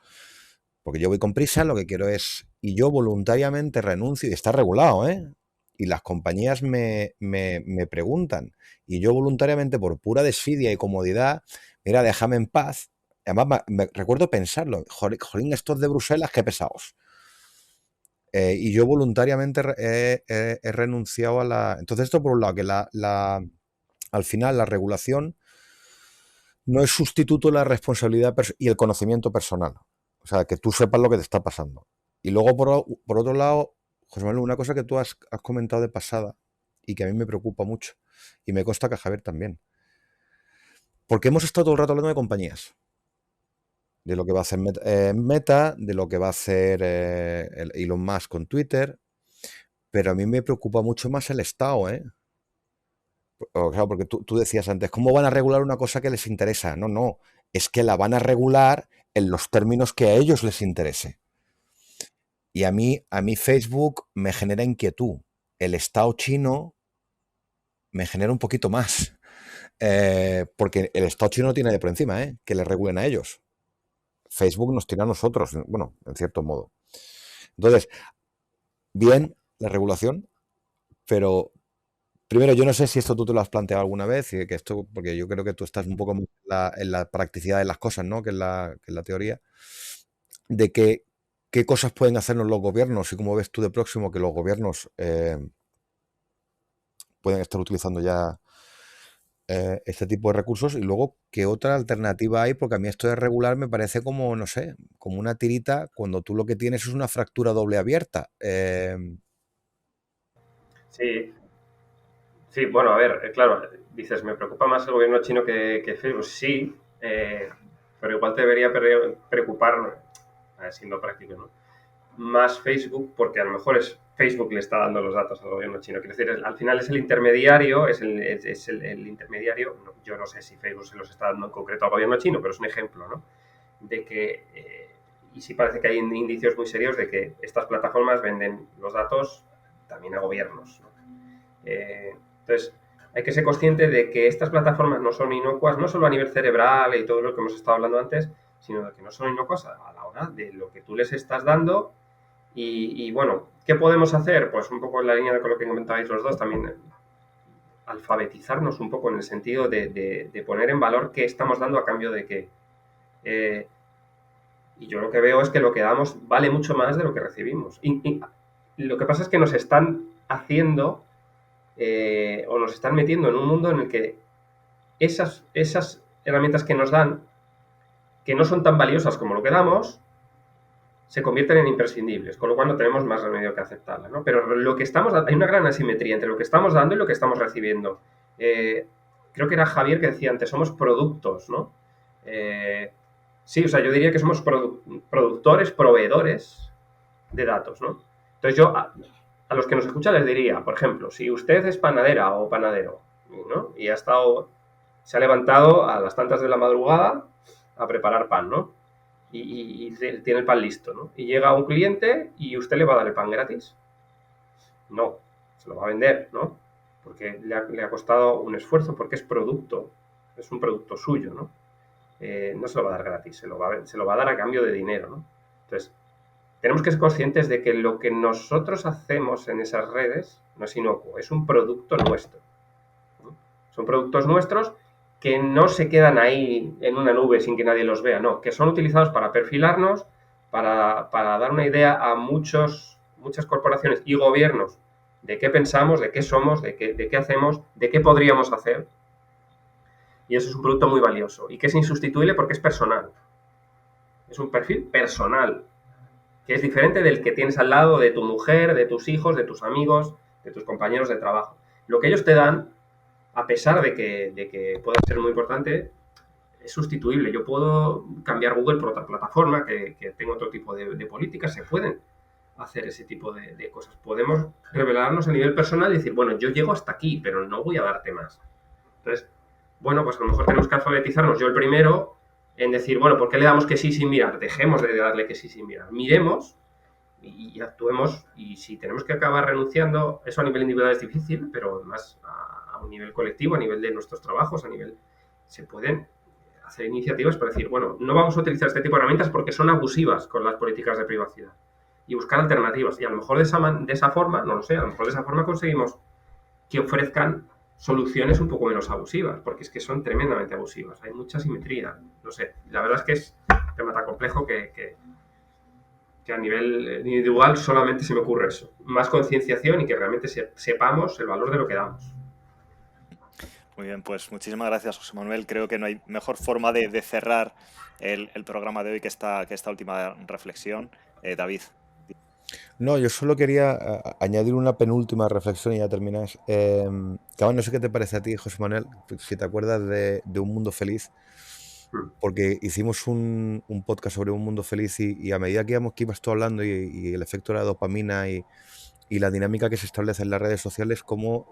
Porque yo voy con prisa, lo que quiero es, y yo voluntariamente renuncio, y está regulado, ¿eh? Y las compañías me preguntan, y yo voluntariamente, por pura desidia y comodidad, mira, déjame en paz. Además, recuerdo pensarlo, jolín, estos de Bruselas, qué pesados. Y yo voluntariamente he renunciado a la... Entonces, esto por un lado, que al final la regulación no es sustituto de la responsabilidad y el conocimiento personal. O sea, que tú sepas lo que te está pasando. Y luego, por otro lado, José Manuel, una cosa que tú has comentado de pasada y que a mí me preocupa mucho, y me consta que a Javier también, porque hemos estado todo el rato hablando de compañías, de lo que va a hacer Meta, de lo que va a hacer Elon Musk con Twitter, pero a mí me preocupa mucho más el Estado, ¿eh? Claro, porque tú decías antes, ¿cómo van a regular una cosa que les interesa? No, no, es que la van a regular en los términos que a ellos les interese. Y a mí Facebook me genera inquietud. El Estado chino me genera un poquito más. Porque el Estado chino tiene de por encima, que le regulen a ellos. Facebook nos tiene a nosotros, bueno, en cierto modo. Entonces, bien la regulación, pero primero, yo no sé si esto tú te lo has planteado alguna vez, y que esto, porque yo creo que tú estás un poco en la practicidad de las cosas, ¿no? Que es la teoría, de qué cosas pueden hacernos los gobiernos y cómo ves tú de próximo que los gobiernos pueden estar utilizando ya este tipo de recursos, y luego qué otra alternativa hay, porque a mí esto de regular me parece como, no sé, como una tirita cuando tú lo que tienes es una fractura doble abierta. Sí, sí, bueno, a ver, claro, dices, me preocupa más el gobierno chino que Facebook. Sí, pero igual te debería preocupar, siendo práctico, ¿no? Más Facebook, porque a lo mejor es Facebook le está dando los datos al gobierno chino. Quiero decir, al final es el intermediario, es el intermediario, yo no sé si Facebook se los está dando en concreto al gobierno chino, pero es un ejemplo, ¿no? De que, y sí parece que hay indicios muy serios de que estas plataformas venden los datos también a gobiernos, ¿no? Entonces, hay que ser consciente de que estas plataformas no son inocuas, no solo a nivel cerebral y todo lo que hemos estado hablando antes, sino de que no son inocuas a la hora de lo que tú les estás dando. Y bueno, ¿qué podemos hacer? Pues un poco en la línea de lo que comentabais los dos, también alfabetizarnos un poco en el sentido de poner en valor qué estamos dando a cambio de qué. Y yo lo que veo es que lo que damos vale mucho más de lo que recibimos. Y lo que pasa es que nos están haciendo o nos están metiendo en un mundo en el que esas herramientas que nos dan, que no son tan valiosas como lo que damos, se convierten en imprescindibles, con lo cual no tenemos más remedio que aceptarla, ¿no? Pero lo que estamos dando, hay una gran asimetría entre lo que estamos dando y lo que estamos recibiendo. Creo que era Javier que decía antes, somos productos, ¿no? Sí, o sea, yo diría que somos productores, proveedores de datos, ¿no? Entonces yo a los que nos escuchan les diría, por ejemplo, si usted es panadera o panadero, ¿no? Y se ha levantado a las tantas de la madrugada a preparar pan, ¿no? Y tiene el pan listo, ¿no? Y llega un cliente y usted le va a dar el pan gratis. No, se lo va a vender, ¿no? Porque le ha costado un esfuerzo, porque es producto, es un producto suyo, ¿no? No se lo va a dar gratis, se lo va a dar a cambio de dinero, ¿no? Entonces, tenemos que ser conscientes de que lo que nosotros hacemos en esas redes no es inocuo, es un producto nuestro, ¿no? Son productos nuestros que no se quedan ahí en una nube sin que nadie los vea, no, que son utilizados para perfilarnos, para dar una idea a muchas corporaciones y gobiernos de qué pensamos, de qué somos, de qué hacemos, de qué podríamos hacer. Y eso es un producto muy valioso y que es insustituible porque es personal. Es un perfil personal, que es diferente del que tienes al lado de tu mujer, de tus hijos, de tus amigos, de tus compañeros de trabajo. Lo que ellos te dan, a pesar de que pueda ser muy importante, es sustituible. Yo puedo cambiar Google por otra plataforma que tenga otro tipo de políticas. Se pueden hacer ese tipo de cosas. Podemos revelarnos a nivel personal y decir, bueno, yo llego hasta aquí, pero no voy a darte más. Entonces, bueno, pues a lo mejor tenemos que alfabetizarnos. Yo el primero en decir, bueno, ¿por qué le damos que sí sin mirar? Dejemos de darle que sí sin mirar. Miremos y actuemos. Y si tenemos que acabar renunciando, eso a nivel individual es difícil, pero además a un nivel colectivo, a nivel de nuestros trabajos, se pueden hacer iniciativas para decir, bueno, no vamos a utilizar este tipo de herramientas porque son abusivas con las políticas de privacidad. Y buscar alternativas. Y a lo mejor de esa forma, no lo sé, a lo mejor de esa forma conseguimos que ofrezcan soluciones un poco menos abusivas, porque es que son tremendamente abusivas. Hay mucha simetría. No sé, la verdad es que es un tema tan complejo que a nivel individual solamente se me ocurre eso. Más concienciación y que realmente sepamos el valor de lo que damos. Muy bien, pues muchísimas gracias, José Manuel. Creo que no hay mejor forma de cerrar el programa de hoy que esta última reflexión. David. No, yo solo quería añadir una penúltima reflexión y ya terminas. Claro, no sé qué te parece a ti, José Manuel, si te acuerdas de Un Mundo Feliz, porque hicimos un podcast sobre Un Mundo Feliz y a medida que ibas tú hablando y el efecto de la dopamina y la dinámica que se establece en las redes sociales, como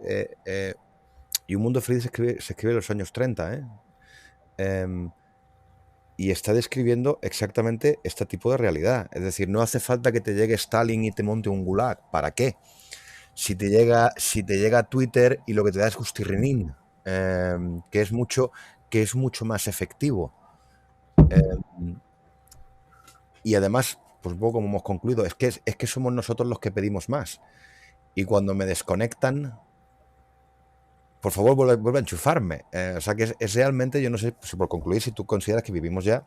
y Un Mundo Feliz se escribe en los años 30, y está describiendo exactamente este tipo de realidad. Es decir, no hace falta que te llegue Stalin y te monte un gulag. ¿Para qué? Si te llega Twitter y lo que te da es gustirrinín, que es mucho más efectivo. Y además, pues un poco como hemos concluido, es que somos nosotros los que pedimos más. Y cuando me desconectan, por favor, vuelve a enchufarme. O sea que es realmente, yo no sé, pues por concluir, si tú consideras que vivimos ya,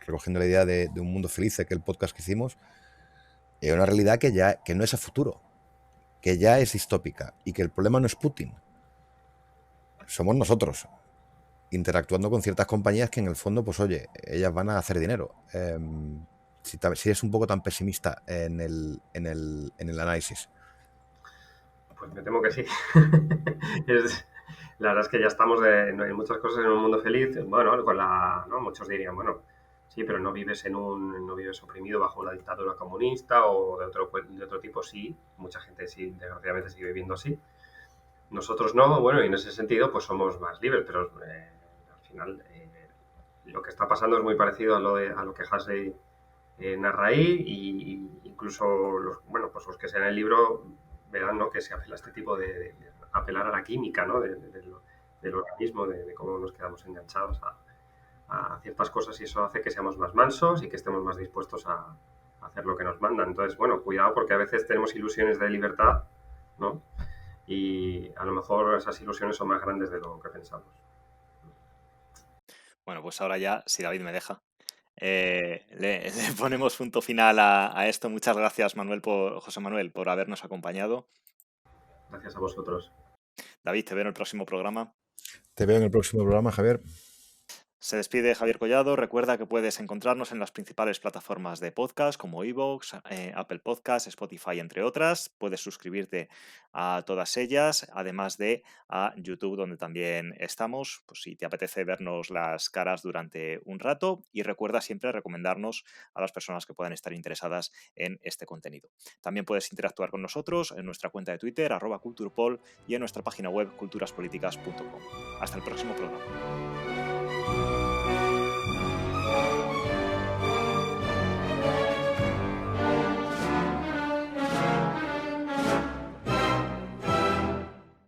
recogiendo la idea de Un Mundo Feliz, que el podcast que hicimos, es una realidad que no es a futuro, que ya es distópica y que el problema no es Putin. Somos nosotros, interactuando con ciertas compañías que en el fondo, pues oye, ellas van a hacer dinero. Si eres un poco tan pesimista en el análisis. Pues me temo que sí. La verdad es que ya estamos en muchas cosas en un mundo feliz. Bueno, ¿no? Muchos dirían, bueno, sí, pero no vives no vives oprimido bajo una dictadura comunista o de otro tipo. Sí, mucha gente sí, desgraciadamente sigue viviendo así. Nosotros no, bueno, y en ese sentido pues somos más libres, pero al final lo que está pasando es muy parecido a lo que Huxley narra ahí, y incluso bueno, pues los que sean el libro verán, ¿no?, que se apela a este tipo de apelar a la química, ¿no?, del organismo, de cómo nos quedamos enganchados a ciertas cosas, y eso hace que seamos más mansos y que estemos más dispuestos a hacer lo que nos mandan. Entonces, bueno, cuidado, porque a veces tenemos ilusiones de libertad, ¿no? Y a lo mejor esas ilusiones son más grandes de lo que pensamos. Bueno, pues ahora ya, si David me deja, le ponemos punto final a esto. Muchas gracias, José Manuel, por habernos acompañado. Gracias a vosotros. David, te veo en el próximo programa. Te veo en el próximo programa, Javier. Se despide Javier Collado. Recuerda que puedes encontrarnos en las principales plataformas de podcast como iVoox, Apple Podcasts, Spotify, entre otras. Puedes suscribirte a todas ellas, además de a YouTube, donde también estamos, pues si te apetece vernos las caras durante un rato. Y recuerda siempre recomendarnos a las personas que puedan estar interesadas en este contenido. También puedes interactuar con nosotros en nuestra cuenta de Twitter, @culturpol, y en nuestra página web culturaspolíticas.com. Hasta el próximo programa.